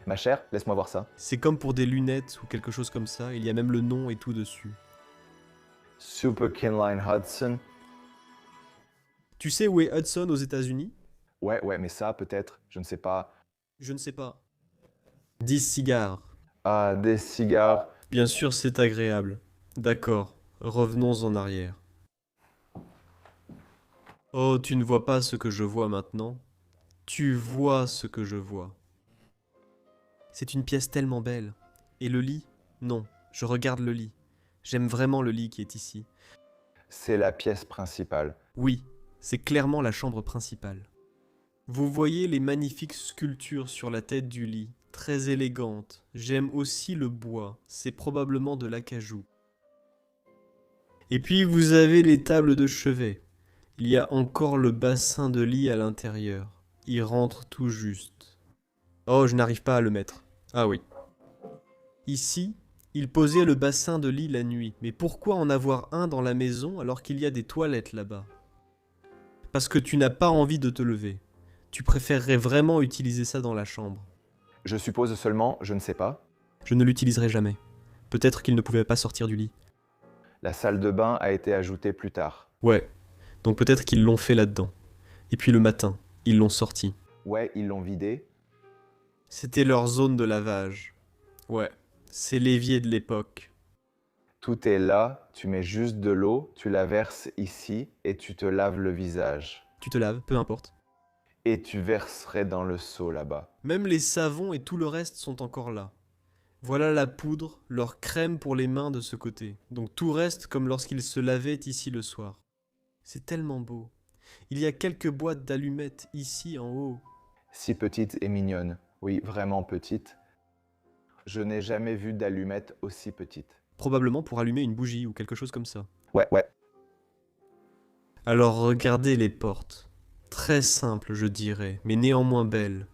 Ma chère, laisse-moi voir ça. C'est comme pour des lunettes ou quelque chose comme ça, il y a même le nom et tout dessus. Super Kinline Hudson. Tu sais où est Hudson aux États-Unis? Ouais, mais ça, peut-être, je ne sais pas. Je ne sais pas. 10 cigares. Ah, des cigares. Bien sûr, c'est agréable. D'accord, revenons en arrière. Oh, tu ne vois pas ce que je vois maintenant? Tu vois ce que je vois. C'est une pièce tellement belle. Et le lit? Non, je regarde le lit. J'aime vraiment le lit qui est ici. C'est la pièce principale. Oui, c'est clairement la chambre principale. Vous voyez les magnifiques sculptures sur la tête du lit, très élégantes. J'aime aussi le bois, c'est probablement de l'acajou. Et puis vous avez les tables de chevet. Il y a encore le bassin de lit à l'intérieur. Il rentre tout juste. Oh, je n'arrive pas à le mettre. Ah oui. Ici, il posait le bassin de lit la nuit. Mais pourquoi en avoir un dans la maison alors qu'il y a des toilettes là-bas? Parce que tu n'as pas envie de te lever. Tu préférerais vraiment utiliser ça dans la chambre. Je suppose seulement, je ne sais pas. Je ne l'utiliserai jamais. Peut-être qu'il ne pouvait pas sortir du lit. La salle de bain a été ajoutée plus tard. Ouais. Donc peut-être qu'ils l'ont fait là-dedans. Et puis le matin, ils l'ont sorti. Ouais, ils l'ont vidé. C'était leur zone de lavage. Ouais. C'est l'évier de l'époque. Tout est là, tu mets juste de l'eau, tu la verses ici et tu te laves le visage. Tu te laves, peu importe. Et tu verserais dans le seau là-bas. Même les savons et tout le reste sont encore là. Voilà la poudre, leur crème pour les mains de ce côté. Donc tout reste comme lorsqu'ils se lavaient ici le soir. C'est tellement beau. Il y a quelques boîtes d'allumettes ici en haut. Si petite et mignonne. Oui, vraiment petite. Je n'ai jamais vu d'allumette aussi petite. Probablement pour allumer une bougie ou quelque chose comme ça. Ouais. Alors regardez les portes. Très simples, je dirais, mais néanmoins belles.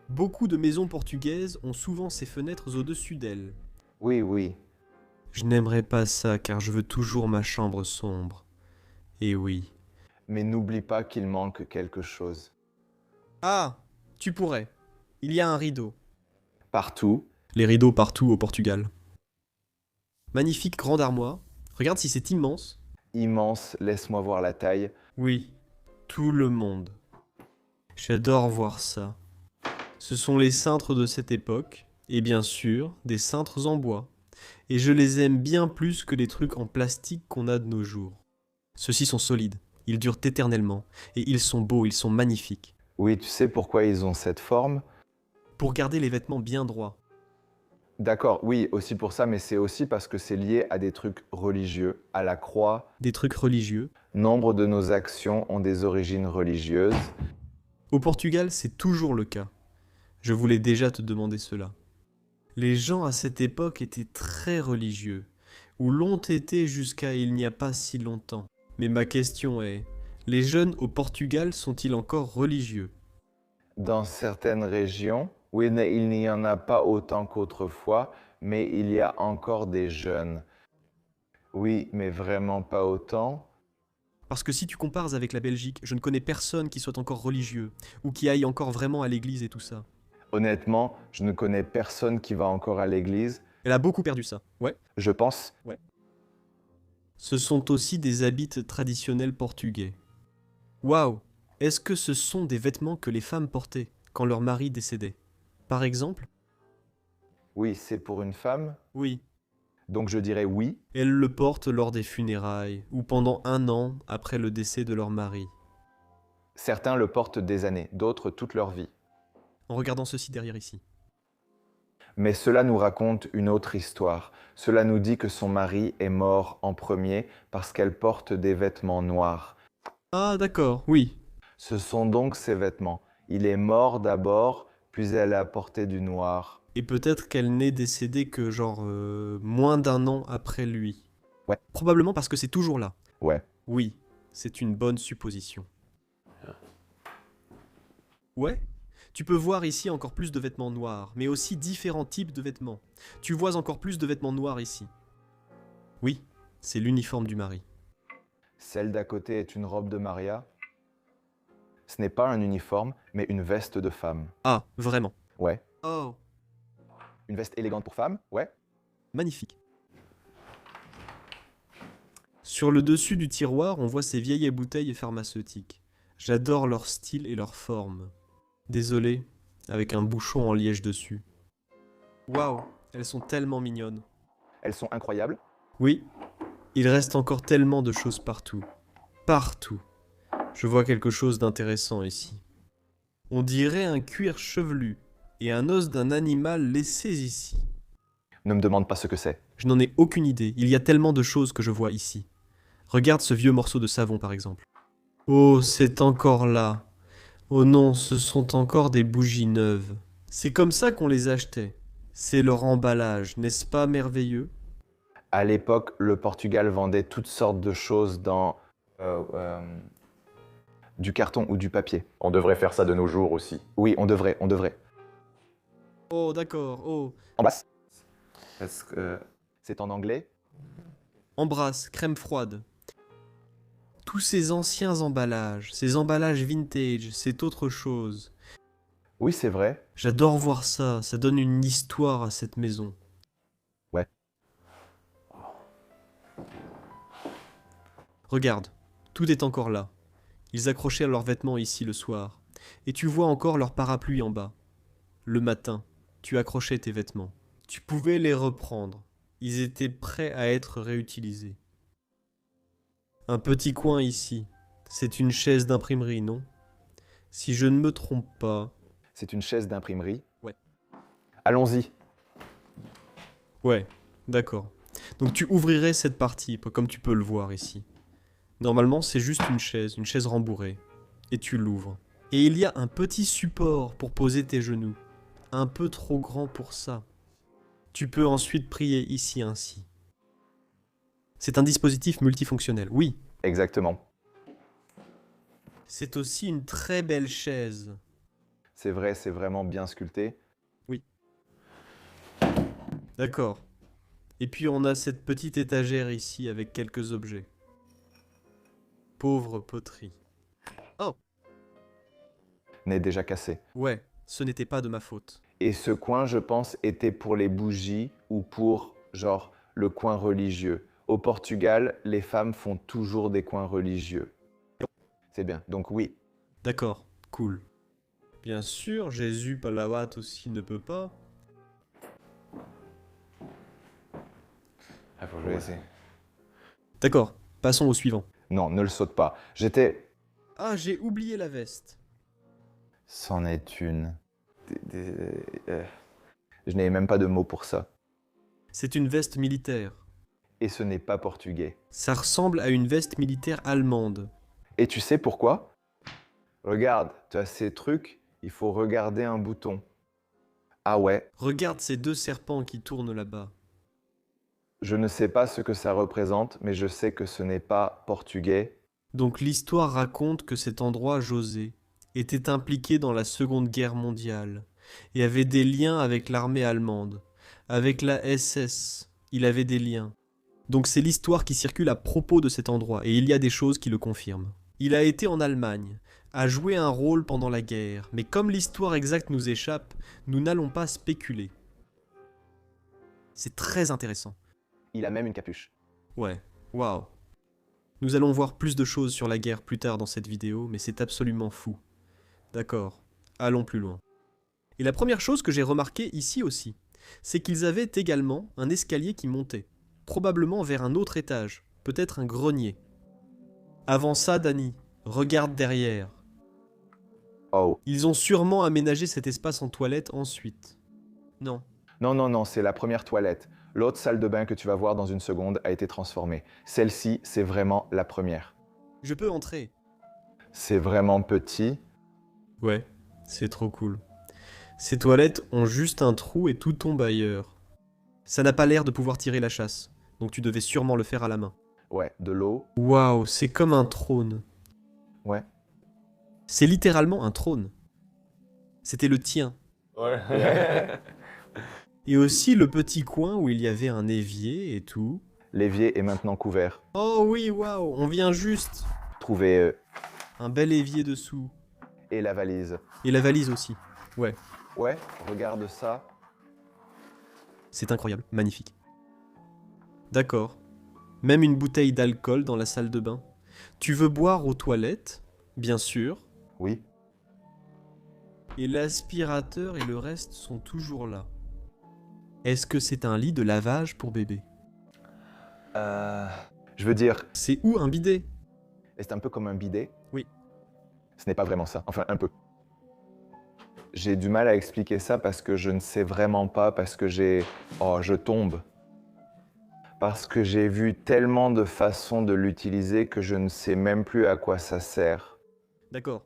Beaucoup de maisons portugaises ont souvent ces fenêtres au-dessus d'elles. Oui. Je n'aimerais pas ça car je veux toujours ma chambre sombre. Et oui. Mais n'oublie pas qu'il manque quelque chose. Ah, tu pourrais. Il y a un rideau. Partout. Les rideaux partout au Portugal. Magnifique grande armoire. Regarde si c'est immense. Immense, laisse-moi voir la taille. Oui, tout le monde. J'adore voir ça. Ce sont les cintres de cette époque, et bien sûr, des cintres en bois. Et je les aime bien plus que les trucs en plastique qu'on a de nos jours. Ceux-ci sont solides, ils durent éternellement, et ils sont beaux, ils sont magnifiques. Oui, tu sais pourquoi ils ont cette forme? Pour garder les vêtements bien droits. D'accord, oui, aussi pour ça, mais c'est aussi parce que c'est lié à des trucs religieux, à la croix. Des trucs religieux. Nombre de nos actions ont des origines religieuses. Au Portugal, c'est toujours le cas. Je voulais déjà te demander cela. Les gens à cette époque étaient très religieux, ou l'ont été jusqu'à il n'y a pas si longtemps. Mais ma question est, les jeunes au Portugal sont-ils encore religieux? Dans certaines régions, Oui, il n'y en a pas autant qu'autrefois, mais il y a encore des jeunes. Oui, mais vraiment pas autant. Parce que si tu compares avec la Belgique, je ne connais personne qui soit encore religieux, ou qui aille encore vraiment à l'église et tout ça. Honnêtement, je ne connais personne qui va encore à l'église. Elle a beaucoup perdu ça. Ouais. Je pense, Ce sont aussi des habits traditionnels portugais. Waouh! Est-ce que ce sont des vêtements que les femmes portaient quand leur mari décédait? Par exemple? oui, c'est pour une femme, Oui. donc je dirais oui. Elles le portent lors des funérailles, ou pendant 1 an après le décès de leur mari. Certains le portent des années, d'autres toute leur vie. En regardant ceci derrière ici. Mais cela nous raconte une autre histoire. Cela nous dit que son mari est mort en premier parce qu'elle porte des vêtements noirs. Ah d'accord, oui. Ce sont donc ses vêtements. Il est mort d'abord, puis elle a porté du noir. Et peut-être qu'elle n'est décédée que genre moins d'1 an après lui. Ouais. Probablement parce que c'est toujours là. Ouais. Oui, c'est une bonne supposition. Ouais. Tu peux voir ici encore plus de vêtements noirs, mais aussi différents types de vêtements. Tu vois encore plus de vêtements noirs ici. Oui, c'est l'uniforme du mari. Celle d'à côté est une robe de Maria. Ce n'est pas un uniforme, mais une veste de femme. Ah, vraiment. Ouais. Oh, Une veste élégante pour femme. Ouais. magnifique. Sur le dessus du tiroir, on voit ces vieilles bouteilles pharmaceutiques. J'adore leur style et leur forme. Désolé, avec un bouchon en liège dessus. Waouh, elles sont tellement mignonnes. Elles sont incroyables. Oui, il reste encore tellement de choses partout. Partout. Je vois quelque chose d'intéressant ici. On dirait un cuir chevelu et un os d'un animal laissés ici. Ne me demande pas ce que c'est. Je n'en ai aucune idée, il y a tellement de choses que je vois ici. Regarde ce vieux morceau de savon par exemple. Oh, c'est encore là. Oh non, ce sont encore des bougies neuves. C'est comme ça qu'on les achetait. C'est leur emballage, n'est-ce pas merveilleux? À l'époque, le Portugal vendait toutes sortes de choses dans du carton ou du papier. On devrait faire ça de nos jours aussi. Oui, on devrait. Oh d'accord, oh. Embrasse. Est-ce que... C'est en anglais. Embrasse, crème froide. Tous ces anciens emballages, ces emballages vintage, c'est autre chose. Oui, c'est vrai. J'adore voir ça, ça donne une histoire à cette maison. Ouais. Regarde, tout est encore là. Ils accrochaient leurs vêtements ici le soir. Et tu vois encore leur parapluie en bas. Le matin, tu accrochais tes vêtements. Tu pouvais les reprendre. Ils étaient prêts à être réutilisés. Un petit coin ici. C'est une chaise d'imprimerie, non? Si je ne me trompe pas... C'est une chaise d'imprimerie. Ouais. Allons-y. Ouais, d'accord. Donc tu ouvrirais cette partie, comme tu peux le voir ici. Normalement, c'est juste une chaise rembourrée. Et tu l'ouvres. Et il y a un petit support pour poser tes genoux. Un peu trop grand pour ça. Tu peux ensuite prier ici ainsi. C'est un dispositif multifonctionnel, oui. Exactement. C'est aussi une très belle chaise. C'est vrai, c'est vraiment bien sculpté. D'accord. Et puis on a cette petite étagère ici avec quelques objets. Pauvre poterie. Oh, N'est déjà cassé. ouais, ce n'était pas de ma faute. Et ce coin, je pense, était pour les bougies ou pour, genre, le coin religieux. Au Portugal, les femmes font toujours des coins religieux. C'est bien. Donc oui, D'accord, cool. Bien sûr, Jésus Palawat aussi ne peut pas. Il faut que je vais essayer. D'accord, passons au suivant. non, ne le saute pas. J'étais... Ah, j'ai oublié la veste. C'en est une. Je n'ai même pas de mots pour ça. C'est une veste militaire. Et ce n'est pas portugais. Ça ressemble à une veste militaire allemande. Et tu sais pourquoi? Regarde, tu as ces trucs, il faut regarder un bouton. Ah ouais, Regarde ces deux serpents qui tournent là-bas. je ne sais pas ce que ça représente, mais je sais que ce n'est pas portugais. Donc l'histoire raconte que cet endroit, José, était impliqué dans la Seconde Guerre mondiale et avait des liens avec l'armée allemande. Avec la SS, il avait des liens. Donc c'est l'histoire qui circule à propos de cet endroit, et il y a des choses qui le confirment. Il a été en Allemagne, a joué un rôle pendant la guerre, mais comme l'histoire exacte nous échappe, nous n'allons pas spéculer. C'est très intéressant. Il a même une capuche. Ouais, waouh. Nous allons voir plus de choses sur la guerre plus tard dans cette vidéo, mais c'est absolument fou. D'accord, allons plus loin. Et la première chose que j'ai remarqué ici aussi, c'est qu'ils avaient également un escalier qui montait, probablement vers un autre étage, peut-être un grenier. Avant ça, Danny, regarde derrière. Oh. Ils ont sûrement aménagé cet espace en toilette ensuite. Non. Non, non, non, c'est la première toilette. L'autre salle de bain que tu vas voir dans une seconde a été transformée. Celle-ci, c'est vraiment la première. Je peux entrer. C'est vraiment petit. Ouais, c'est trop cool. Ces toilettes ont juste un trou et tout tombe ailleurs. Ça n'a pas l'air de pouvoir tirer la chasse, donc tu devais sûrement le faire à la main. Ouais, de l'eau. Waouh, c'est comme un trône. Ouais. C'est littéralement un trône. C'était le tien. Ouais. Et aussi le petit coin où il y avait un évier et tout. L'évier est maintenant couvert. Oh oui, waouh, on vient juste. Trouver Un bel évier dessous. et la valise. Et la valise aussi. Ouais, Ouais, regarde ça. c'est incroyable, magnifique. D'accord. Même une bouteille d'alcool dans la salle de bain. Tu veux boire aux toilettes, bien sûr. Oui. Et l'aspirateur et le reste sont toujours là. Est-ce que c'est un lit de lavage pour bébé? Je veux dire, C'est où un bidet? c'est un peu comme un bidet. Oui. Ce n'est pas vraiment ça. Enfin, un peu. J'ai du mal à expliquer ça parce que je ne sais vraiment pas, parce que j'ai... Oh, je tombe. Parce que j'ai vu tellement de façons de l'utiliser que je ne sais même plus à quoi ça sert. D'accord.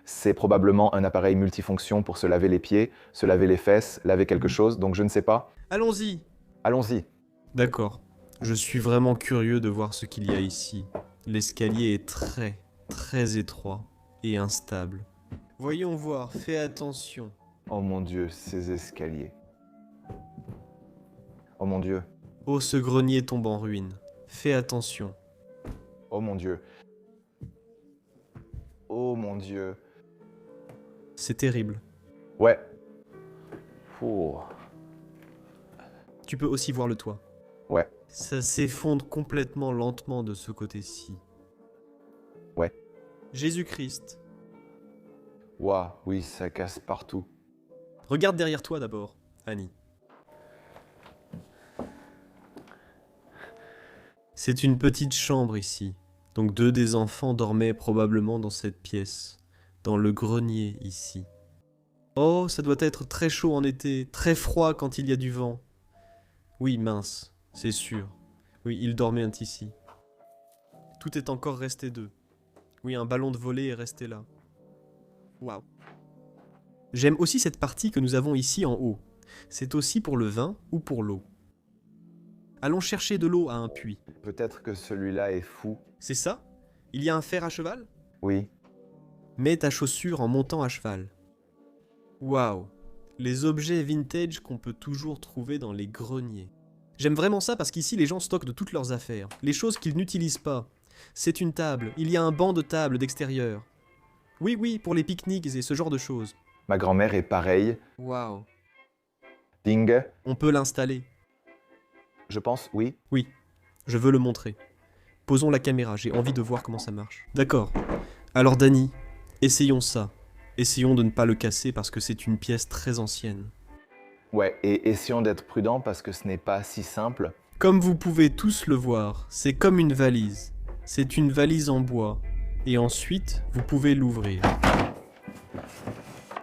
C'est probablement un appareil multifonction pour se laver les pieds, se laver les fesses, laver quelque chose, donc je ne sais pas. Allons-y. Allons-y. D'accord. Je suis vraiment curieux de voir ce qu'il y a ici. L'escalier est très, très étroit et instable. Voyons voir, fais attention. Oh mon Dieu, ces escaliers. Oh mon Dieu. Oh, ce grenier tombe en ruine. Fais attention. Oh mon Dieu. Oh mon Dieu. C'est terrible. Ouais. Ouh. Tu peux aussi voir le toit. Ouais. Ça s'effondre complètement lentement de ce côté-ci. Ouais. Jésus-Christ. Waouh, oui, ça casse partout. Regarde derrière toi d'abord, Annie. C'est une petite chambre ici. Donc 2 des enfants dormaient probablement dans cette pièce. Dans le grenier ici. Oh, ça doit être très chaud en été, très froid quand il y a du vent. Oui, mince, c'est sûr. Oui, ils dormaient ici. Tout est encore resté d'eux. Oui, un ballon de volley est resté là. Waouh. J'aime aussi cette partie que nous avons ici en haut. C'est aussi pour le vin ou pour l'eau. Allons chercher de l'eau à un puits. Peut-être que celui-là est fou. C'est ça? Il y a un fer à cheval? Oui. Mets ta chaussure en montant à cheval. Waouh. Les objets vintage qu'on peut toujours trouver dans les greniers. J'aime vraiment ça parce qu'ici les gens stockent de toutes leurs affaires. Les choses qu'ils n'utilisent pas. C'est une table. Il y a un banc de table d'extérieur. Oui, oui, pour les pique-niques et ce genre de choses. Ma grand-mère est pareille. Waouh. Ding. On peut l'installer. Je pense, oui. Oui, je veux le montrer. Posons la caméra, j'ai envie de voir comment ça marche. D'accord. Alors Danny, essayons ça. Essayons de ne pas le casser parce que c'est une pièce très ancienne. Ouais, et essayons d'être prudents parce que ce n'est pas si simple. Comme vous pouvez tous le voir, c'est comme une valise. C'est une valise en bois. Et ensuite, vous pouvez l'ouvrir.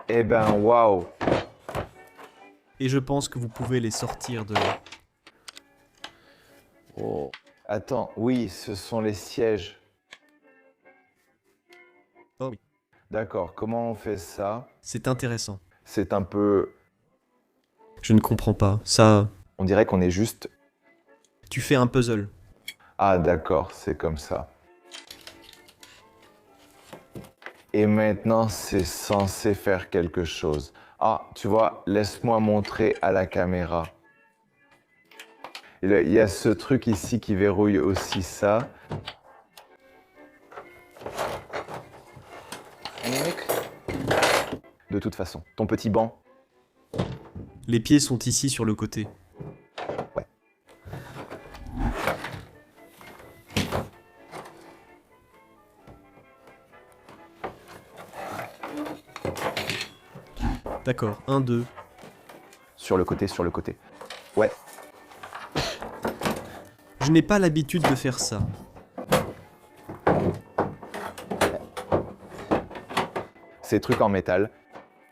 Eh ben, waouh. Et je pense que vous pouvez les sortir de là. Oh. Attends, oui, ce sont les sièges. Oh oui. D'accord, comment on fait ça? C'est intéressant. C'est un peu... Je ne comprends pas. Ça, On dirait qu'on est juste... tu fais un puzzle. Ah d'accord, c'est comme ça. Et maintenant, c'est censé faire quelque chose. Ah, tu vois, laisse-moi montrer à la caméra. Il y a ce truc ici qui verrouille aussi ça. De toute façon, ton petit banc, Les pieds sont ici sur le côté. ouais. D'accord, 1, 2. Sur le côté, sur le côté. Ouais, Je n'ai pas l'habitude de faire ça. ces trucs en métal.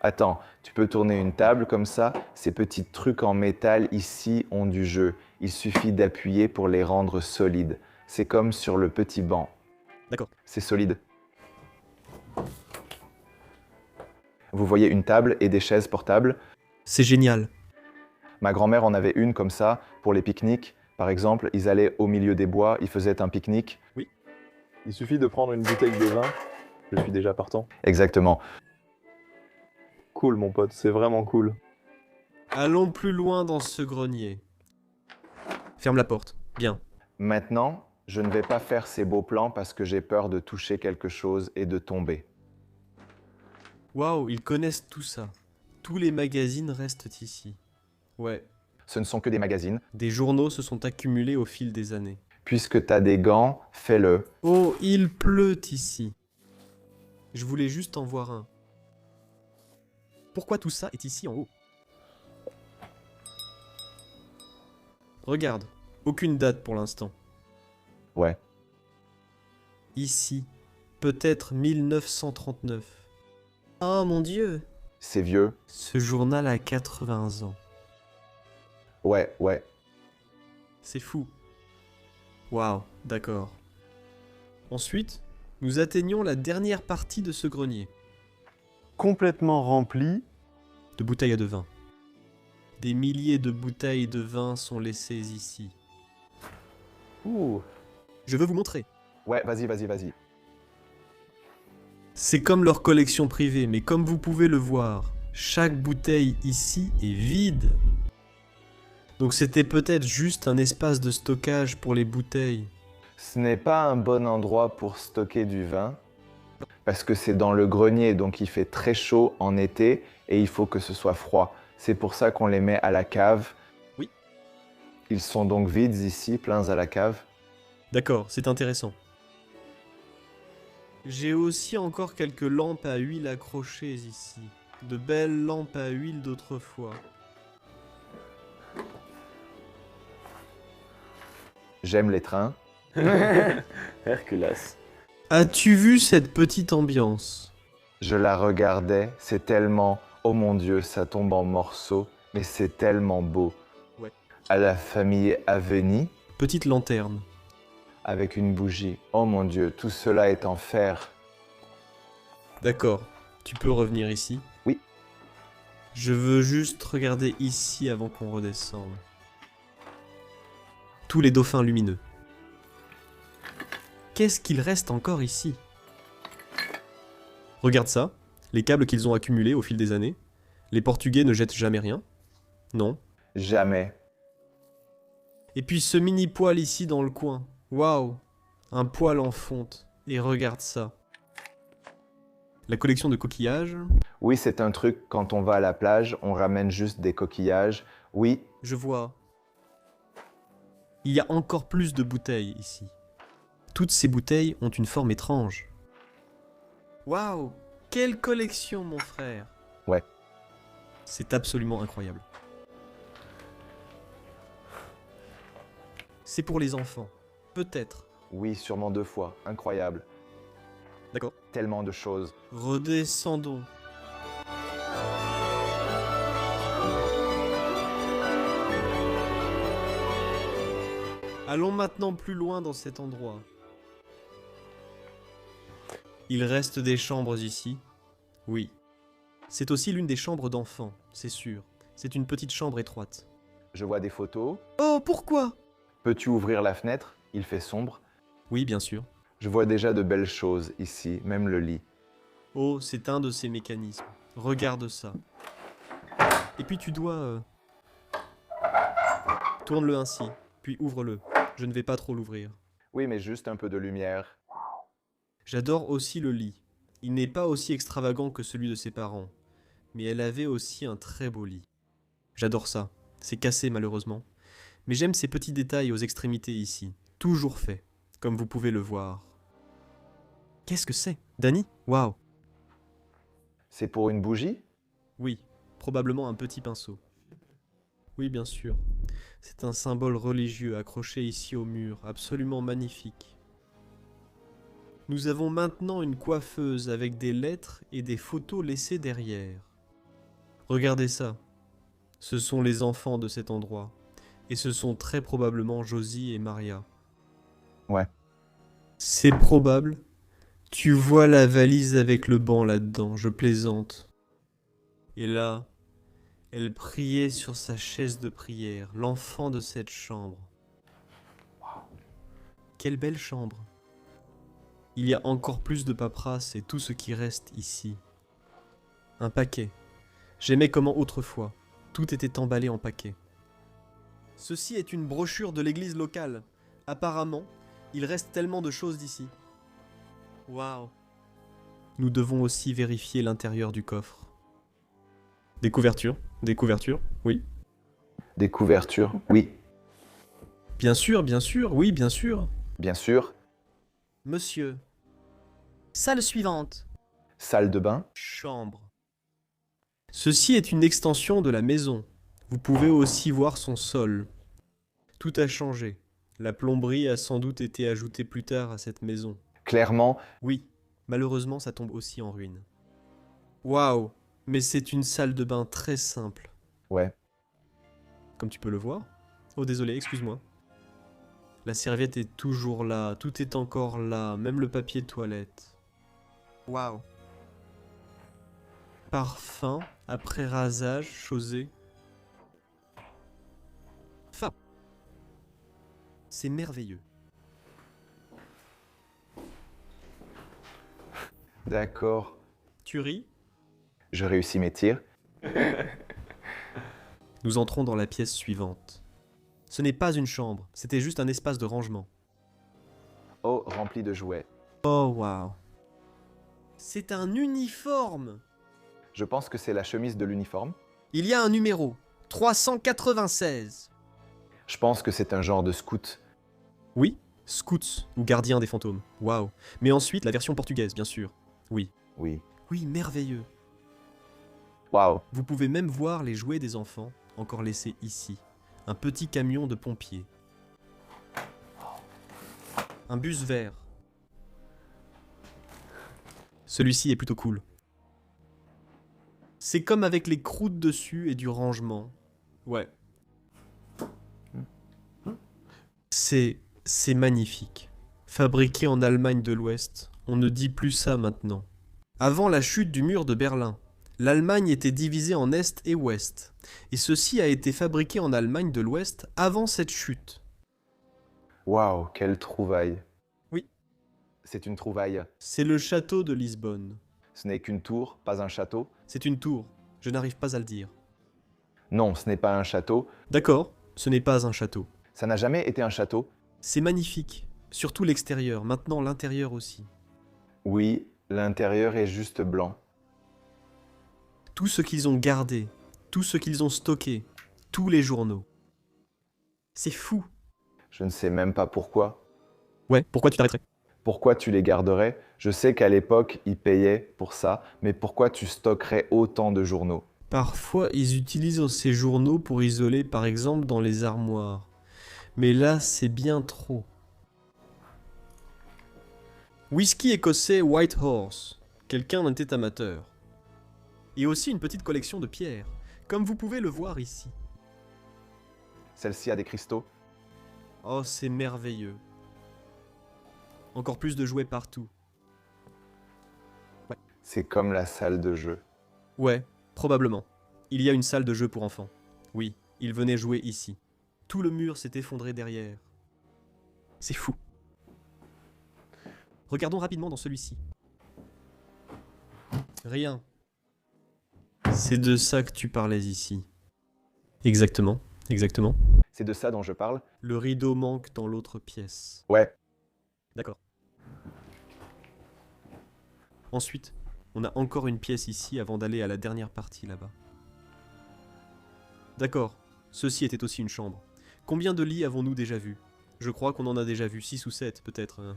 Attends, tu peux tourner une table comme ça. Ces petits trucs en métal ici ont du jeu. Il suffit d'appuyer pour les rendre solides. C'est comme sur le petit banc. D'accord. C'est solide. Vous voyez une table et des chaises portables. C'est génial. Ma grand-mère en avait une comme ça pour les pique-niques. Par exemple, ils allaient au milieu des bois, ils faisaient un pique-nique. Il suffit de prendre une bouteille de vin. Je suis déjà partant. Exactement. Cool, mon pote, c'est vraiment cool. Allons plus loin dans ce grenier. Ferme la porte. Bien. Maintenant, je ne vais pas faire ces beaux plans parce que j'ai peur de toucher quelque chose et de tomber. Waouh, ils connaissent tout ça. Tous les magazines restent ici. Ouais, Ce ne sont que des magazines. des journaux se sont accumulés au fil des années. Puisque tu as des gants, fais-le. Oh, il pleut ici. Je voulais juste en voir un. Pourquoi tout ça est ici en haut? Regarde, aucune date pour l'instant. Ouais. Ici, peut-être 1939. Oh mon Dieu! C'est vieux. Ce journal a 80 ans. Ouais, ouais. C'est fou. Waouh, d'accord. Ensuite, nous atteignons la dernière partie de ce grenier. Complètement rempli. De bouteilles de vin. Des milliers de bouteilles de vin sont laissées ici. Ouh. Je veux vous montrer. Ouais, vas-y, vas-y, vas-y. C'est comme leur collection privée, mais comme vous pouvez le voir, chaque bouteille ici est vide. Donc c'était peut-être juste un espace de stockage pour les bouteilles. Ce n'est pas un bon endroit pour stocker du vin. Parce que c'est dans le grenier, donc il fait très chaud en été et il faut que ce soit froid. C'est pour ça qu'on les met à la cave. Oui. Ils sont donc vides ici, pleins à la cave. D'accord, c'est intéressant. J'ai aussi encore quelques lampes à huile accrochées ici. De belles lampes à huile d'autrefois. J'aime les trains. Hercules. As-tu vu cette petite ambiance? Je la regardais, c'est tellement... Oh mon Dieu, ça tombe en morceaux, mais c'est tellement beau. Ouais. À la famille Aveni, Petite lanterne. avec une bougie. Oh mon Dieu, tout cela est en fer. D'accord, tu peux revenir ici? Oui. Je veux juste regarder ici avant qu'on redescende. Tous les dauphins lumineux. Qu'est-ce qu'il reste encore ici? Regarde ça, les câbles qu'ils ont accumulés au fil des années. Les Portugais ne jettent jamais rien. Non. Jamais. Et puis ce mini poêle ici dans le coin. Waouh! Un poêle en fonte. Et regarde ça. La collection de coquillages. Oui, c'est un truc, quand on va à la plage, on ramène juste des coquillages. Oui, Je vois. Il y a encore plus de bouteilles ici. Toutes ces bouteilles ont une forme étrange. Waouh! Quelle collection, mon frère! Ouais. C'est absolument incroyable. C'est pour les enfants. Peut-être. oui, sûrement 2 fois. Incroyable. D'accord. Tellement de choses. Redescendons. Allons maintenant plus loin dans cet endroit. Il reste des chambres ici. Oui. C'est aussi l'une des chambres d'enfants, c'est sûr. C'est une petite chambre étroite. Je vois des photos. Oh, pourquoi? Peux-tu ouvrir la fenêtre? Il fait sombre. Oui, bien sûr. Je vois déjà de belles choses ici, même le lit. Oh, c'est un de ces mécanismes. Regarde ça. Et puis tu dois... Tourne-le ainsi, puis ouvre-le. Je ne vais pas trop l'ouvrir. Oui, mais juste un peu de lumière. J'adore aussi le lit. Il n'est pas aussi extravagant que celui de ses parents, mais elle avait aussi un très beau lit. J'adore ça. C'est cassé malheureusement. Mais j'aime ces petits détails aux extrémités ici. Toujours faits, comme vous pouvez le voir. Qu'est-ce que c'est? Danny? Waouh! C'est pour une bougie? Oui, probablement un petit pinceau. Oui, bien sûr. C'est un symbole religieux accroché ici au mur, absolument magnifique. Nous avons maintenant une coiffeuse avec des lettres et des photos laissées derrière. Regardez ça. Ce sont les enfants de cet endroit. Et ce sont très probablement Josie et Maria. Ouais. C'est probable. Tu vois la valise avec le banc là-dedans, je plaisante. Et là, elle priait sur sa chaise de prière, l'enfant de cette chambre. Quelle belle chambre. Il y a encore plus de paperasse et tout ce qui reste ici. Un paquet. J'aimais comment autrefois, tout était emballé en paquets. Ceci est une brochure de l'église locale. Apparemment, il reste tellement de choses d'ici. Waouh. Nous devons aussi vérifier l'intérieur du coffre. Des couvertures, oui. Des couvertures? Oui. Bien sûr, oui, bien sûr. Bien sûr. Monsieur. Salle suivante. Salle de bain? Chambre. Ceci est une extension de la maison. Vous pouvez aussi voir son sol. Tout a changé. La plomberie a sans doute été ajoutée plus tard à cette maison. Clairement, Oui, malheureusement ça tombe aussi en ruine. Waouh, mais c'est une salle de bain très simple. ouais. Comme tu peux le voir. Oh désolé, excuse-moi. La serviette est toujours là, tout est encore là, même le papier de toilette. Waouh. Parfum, après rasage, chaussée. Enfin. C'est merveilleux. D'accord. Tu ris? Je réussis mes tirs. Nous entrons dans la pièce suivante. Ce n'est pas une chambre, c'était juste un espace de rangement. Oh, rempli de jouets. Oh waouh. C'est un uniforme. Je pense que c'est la chemise de l'uniforme. Il y a un numéro, 396. Je pense que c'est un genre de scout. Oui, scouts ou gardien des fantômes. Waouh. Mais ensuite la version portugaise, bien sûr. Oui. Oui. Oui, merveilleux. Waouh. Vous pouvez même voir les jouets des enfants, encore laissés ici. Un petit camion de pompiers. Un bus vert. Celui-ci est plutôt cool. C'est comme avec les croûtes dessus et du rangement. Ouais. C'est magnifique. Fabriqué en Allemagne de l'Ouest, on ne dit plus ça maintenant. Avant la chute du mur de Berlin, l'Allemagne était divisée en Est et Ouest, et ceci a été fabriqué en Allemagne de l'Ouest avant cette chute. Waouh, quelle trouvaille. Oui. C'est une trouvaille. C'est le château de Lisbonne. Ce n'est qu'une tour, pas un château. C'est une tour, je n'arrive pas à le dire. Non, ce n'est pas un château. D'accord, ce n'est pas un château. Ça n'a jamais été un château. C'est magnifique, surtout l'extérieur, maintenant l'intérieur aussi. Oui, l'intérieur est juste blanc. Tout ce qu'ils ont gardé, tout ce qu'ils ont stocké, tous les journaux. C'est fou. Je ne sais même pas pourquoi. Ouais, pourquoi tu t'arrêterais? Pourquoi tu les garderais? Je sais qu'à l'époque, ils payaient pour ça, mais pourquoi tu stockerais autant de journaux? Parfois, ils utilisent ces journaux pour isoler, par exemple, dans les armoires. Mais là, c'est bien trop. Whisky écossais White Horse. Quelqu'un en était amateur. Et aussi une petite collection de pierres, comme vous pouvez le voir ici. Celle-ci a des cristaux. Oh, c'est merveilleux. Encore plus de jouets partout. C'est comme la salle de jeu. Ouais, probablement. Il y a une salle de jeu pour enfants. Oui, ils venaient jouer ici. Tout le mur s'est effondré derrière. C'est fou. Regardons rapidement dans celui-ci. Rien. C'est de ça que tu parlais ici. Exactement, exactement. C'est de ça dont je parle. Le rideau manque dans l'autre pièce. Ouais. D'accord. Ensuite, on a encore une pièce ici avant d'aller à la dernière partie là-bas. D'accord, ceci était aussi une chambre. Combien de lits avons-nous déjà vus? Je crois qu'on en a déjà vu 6 ou 7 peut-être.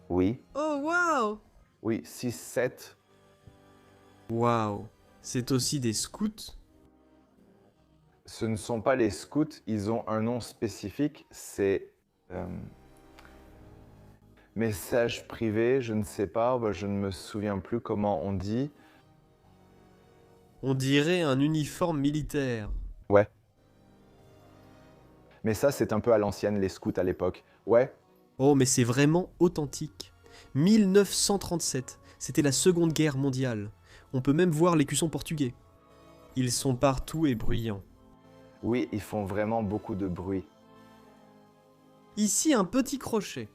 Oui. Oh waouh! Oui, 6, 7. Waouh! C'est aussi des scouts? Ce ne sont pas les scouts, ils ont un nom spécifique, c'est message privé, je ne sais pas, je ne me souviens plus comment on dit. On dirait un uniforme militaire. Ouais. Mais ça, c'est un peu à l'ancienne, les scouts à l'époque. Ouais, Oh mais c'est vraiment authentique. 1937, c'était la Seconde Guerre mondiale. On peut même voir l'écusson portugais. Ils sont partout et bruyants. oui, ils font vraiment beaucoup de bruit. Ici un petit crochet.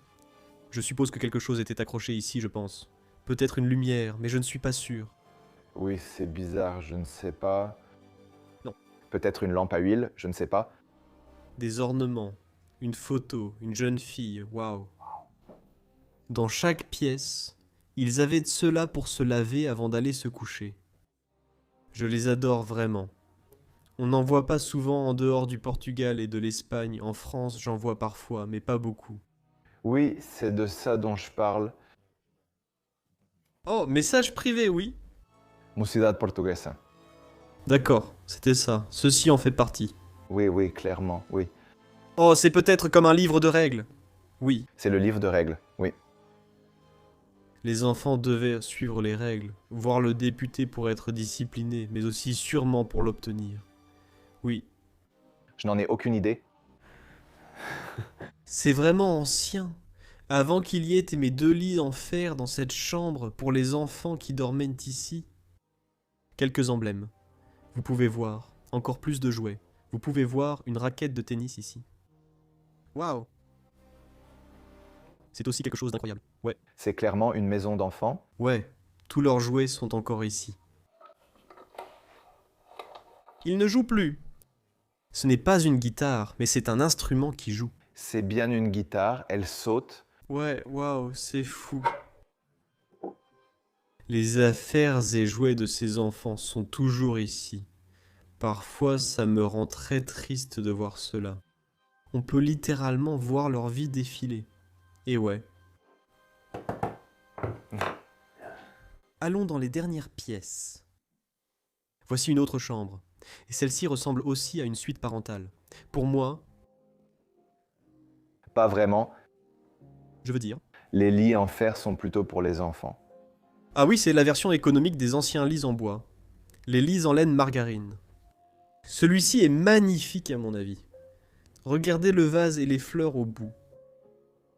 Je suppose que quelque chose était accroché ici, je pense. Peut-être une lumière, mais je ne suis pas sûr. Oui, c'est bizarre, je ne sais pas. Non. Peut-être une lampe à huile, je ne sais pas. Des ornements, une photo, une jeune fille, waouh. Dans chaque pièce, ils avaient de cela pour se laver avant d'aller se coucher. Je les adore vraiment. On n'en voit pas souvent en dehors du Portugal et de l'Espagne. En France, j'en vois parfois, mais pas beaucoup. Oui, c'est de ça dont je parle. Oh, message privé, oui. Mocidade Portuguesa. D'accord, c'était ça. Ceci en fait partie. Oui, oui, clairement, oui. Oh, c'est peut-être comme un livre de règles. Oui, C'est le livre de règles, oui. les enfants devaient suivre les règles, voir le député pour être discipliné, mais aussi sûrement pour l'obtenir. Oui, Je n'en ai aucune idée. c'est vraiment ancien. Avant qu'il y ait mes 2 lits en fer dans cette chambre pour les enfants qui dormaient ici. Quelques emblèmes. Vous pouvez voir. Encore plus de jouets. Vous pouvez voir une raquette de tennis ici. Waouh! C'est aussi quelque chose d'incroyable. Ouais. C'est clairement une maison d'enfants. Ouais. Tous leurs jouets sont encore ici. Ils ne jouent plus. Ce n'est pas une guitare, mais c'est un instrument qui joue. C'est bien une guitare, elle saute. Ouais, waouh, c'est fou. Les affaires et jouets de ces enfants sont toujours ici. Parfois, ça me rend très triste de voir cela. On peut littéralement voir leur vie défiler. Et ouais. Allons dans les dernières pièces. Voici une autre chambre. Et celle-ci ressemble aussi à une suite parentale. Pour moi, Pas vraiment. je veux dire... Les lits en fer sont plutôt pour les enfants. Ah oui, c'est la version économique des anciens lits en bois. Les lits en laine margarine. Celui-ci est magnifique à mon avis. Regardez le vase et les fleurs au bout.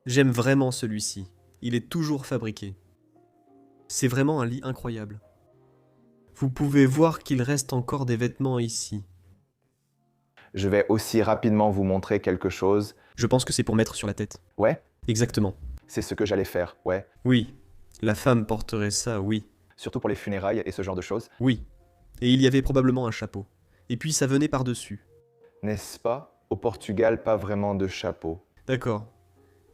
J'aime vraiment celui-ci. Il est toujours fabriqué. C'est vraiment un lit incroyable. Vous pouvez voir qu'il reste encore des vêtements ici. Je vais aussi rapidement vous montrer quelque chose. Je pense que c'est pour mettre sur la tête. Ouais, Exactement. c'est ce que j'allais faire, ouais. Oui. La femme porterait ça, oui. Surtout pour les funérailles et ce genre de choses. Oui. Et il y avait probablement un chapeau. Et puis ça venait par-dessus. N'est-ce pas? Au Portugal, pas vraiment de chapeau. D'accord.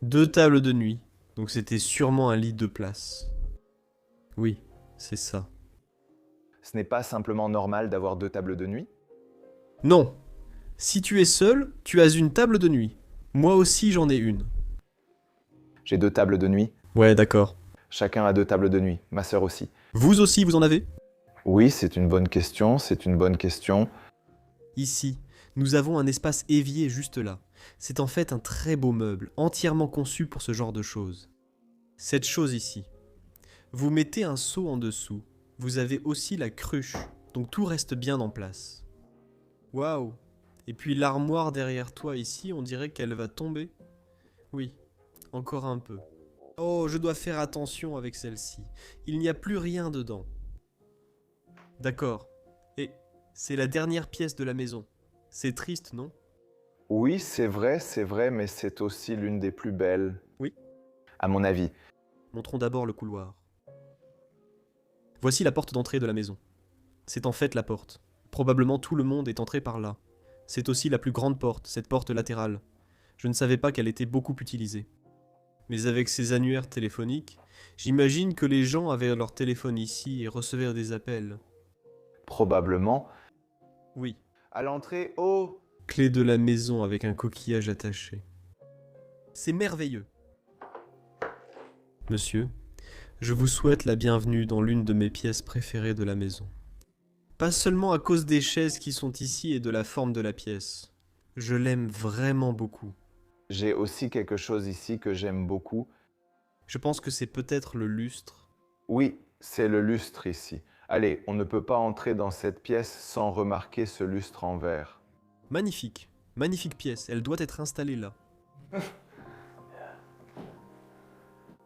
2 tables de nuit. Donc c'était sûrement un lit 2 places. Oui, c'est ça. Ce n'est pas simplement normal d'avoir 2 tables de nuit? Non. Si tu es seul, tu as une table de nuit. Moi aussi j'en ai une. J'ai 2 tables de nuit. Ouais, d'accord. Chacun a 2 tables de nuit. Ma sœur aussi. Vous aussi, vous en avez? Oui, c'est une bonne question, c'est une bonne question. Ici, nous avons un espace évier juste là. C'est en fait un très beau meuble, entièrement conçu pour ce genre de choses. Cette chose ici. Vous mettez un seau en dessous. Vous avez aussi la cruche, donc tout reste bien en place. Waouh! Et puis l'armoire derrière toi ici, on dirait qu'elle va tomber. Oui, encore un peu. Oh, je dois faire attention avec celle-ci. Il n'y a plus rien dedans. D'accord. Et c'est la dernière pièce de la maison. C'est triste, non? Oui, c'est vrai, mais c'est aussi l'une des plus belles. Oui. À mon avis. Montrons d'abord le couloir. Voici la porte d'entrée de la maison. C'est en fait la porte. Probablement tout le monde est entré par là. C'est aussi la plus grande porte, cette porte latérale. Je ne savais pas qu'elle était beaucoup utilisée. Mais avec ces annuaires téléphoniques, j'imagine que les gens avaient leur téléphone ici et recevaient des appels. Probablement. Oui. À l'entrée, oh! Clé de la maison avec un coquillage attaché. C'est merveilleux. Monsieur, je vous souhaite la bienvenue dans l'une de mes pièces préférées de la maison. Pas seulement à cause des chaises qui sont ici et de la forme de la pièce. Je l'aime vraiment beaucoup. J'ai aussi quelque chose ici que j'aime beaucoup. Je pense que c'est peut-être le lustre. Oui, c'est le lustre ici. Allez, on ne peut pas entrer dans cette pièce sans remarquer ce lustre en verre. Magnifique. Magnifique pièce. Elle doit être installée là.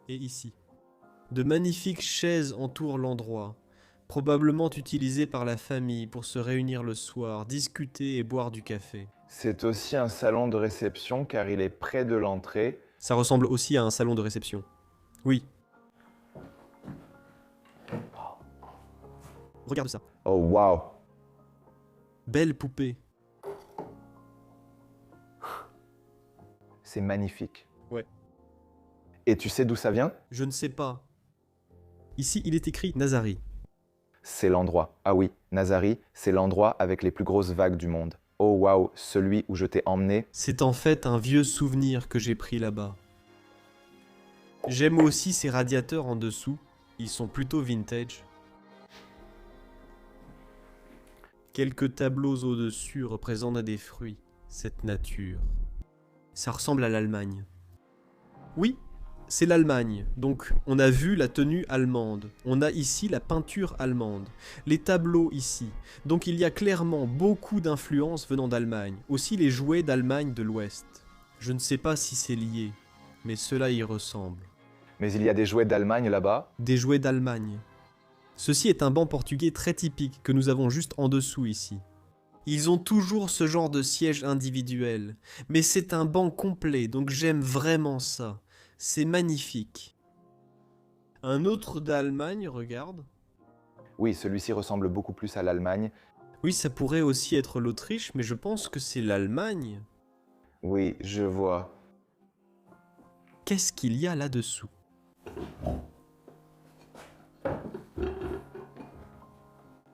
Et ici. De magnifiques chaises entourent l'endroit, probablement utilisées par la famille pour se réunir le soir, discuter et boire du café. C'est aussi un salon de réception car il est près de l'entrée. Ça ressemble aussi à un salon de réception. Oui. Regarde ça. Oh waouh! Belle poupée. C'est magnifique. Ouais. Et tu sais d'où ça vient? Je ne sais pas. Ici, il est écrit Nazari. C'est l'endroit. Ah oui, Nazari, c'est l'endroit avec les plus grosses vagues du monde. Oh waouh, celui où je t'ai emmené. C'est en fait un vieux souvenir que j'ai pris là-bas. J'aime aussi ces radiateurs en dessous. Ils sont plutôt vintage. Quelques tableaux au-dessus représentent des fruits, cette nature. Ça ressemble à l'Allemagne. Oui, c'est l'Allemagne. Donc on a vu la tenue allemande. On a ici la peinture allemande. Les tableaux ici. Donc il y a clairement beaucoup d'influences venant d'Allemagne. Aussi les jouets d'Allemagne de l'Ouest. Je ne sais pas si c'est lié, mais cela y ressemble. Mais il y a des jouets d'Allemagne là-bas. Des jouets d'Allemagne. Ceci est un banc portugais très typique que nous avons juste en dessous ici. Ils ont toujours ce genre de siège individuel, mais c'est un banc complet, donc j'aime vraiment ça. C'est magnifique. Un autre d'Allemagne, regarde. Oui, celui-ci ressemble beaucoup plus à l'Allemagne. Oui, ça pourrait aussi être l'Autriche, mais je pense que c'est l'Allemagne. Oui, je vois. Qu'est-ce qu'il y a là-dessous ?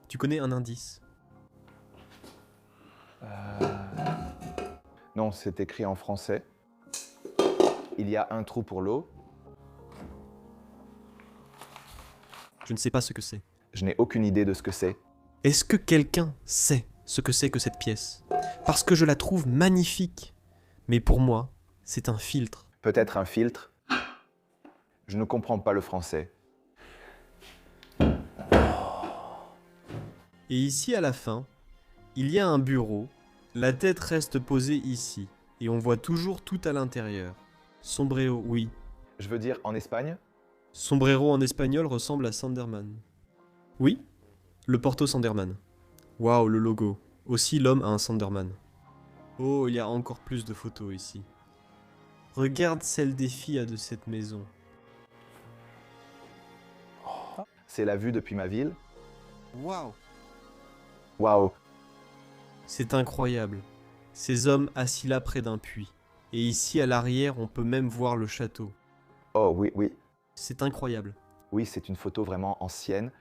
Tu connais un indice ? Non, c'est écrit en français. Il y a un trou pour l'eau. Je ne sais pas ce que c'est. Je n'ai aucune idée de ce que c'est. Est-ce que quelqu'un sait ce que c'est que cette pièce ? Parce que je la trouve magnifique. Mais pour moi, c'est un filtre. Peut-être un filtre. Je ne comprends pas le français. Et ici à la fin, il y a un bureau. La tête reste posée ici. Et on voit toujours tout à l'intérieur. Sombrero, oui. Je veux dire en Espagne? Sombrero en espagnol ressemble à Sanderman. Oui, le Porto Sanderman. Waouh, le logo. Aussi l'homme a un Sanderman. Oh, il y a encore plus de photos ici. Regarde celle des filles de cette maison. C'est la vue depuis ma ville. Waouh. Waouh! C'est incroyable. Ces hommes assis là près d'un puits. Et ici à l'arrière, on peut même voir le château. Oh oui, oui. C'est incroyable. Oui, c'est une photo vraiment ancienne.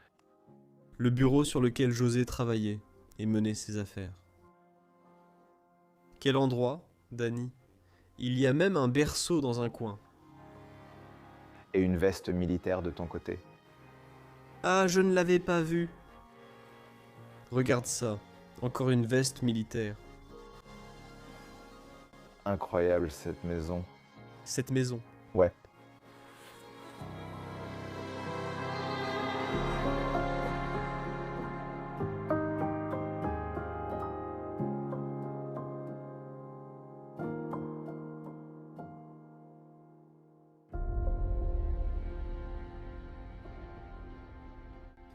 Le bureau sur lequel José travaillait et menait ses affaires. Quel endroit, Danny? Il y a même un berceau dans un coin. Et une veste militaire de ton côté. Ah, je ne l'avais pas vu. Regarde ça. Encore une veste militaire. Incroyable cette maison. Cette maison. Ouais.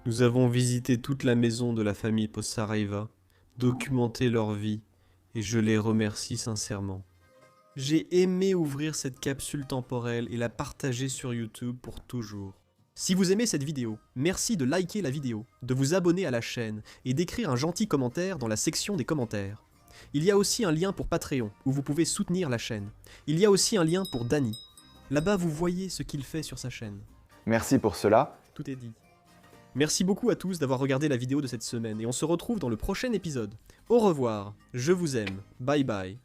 Nous avons visité toute la maison de la famille Possaraiva, documenté leur vie, et je les remercie sincèrement. J'ai aimé ouvrir cette capsule temporelle et la partager sur YouTube pour toujours. Si vous aimez cette vidéo, merci de liker la vidéo, de vous abonner à la chaîne et d'écrire un gentil commentaire dans la section des commentaires. Il y a aussi un lien pour Patreon, où vous pouvez soutenir la chaîne. Il y a aussi un lien pour Dany. Là-bas, vous voyez ce qu'il fait sur sa chaîne. Merci pour cela. Tout est dit. Merci beaucoup à tous d'avoir regardé la vidéo de cette semaine, et on se retrouve dans le prochain épisode. Au revoir, je vous aime, bye bye.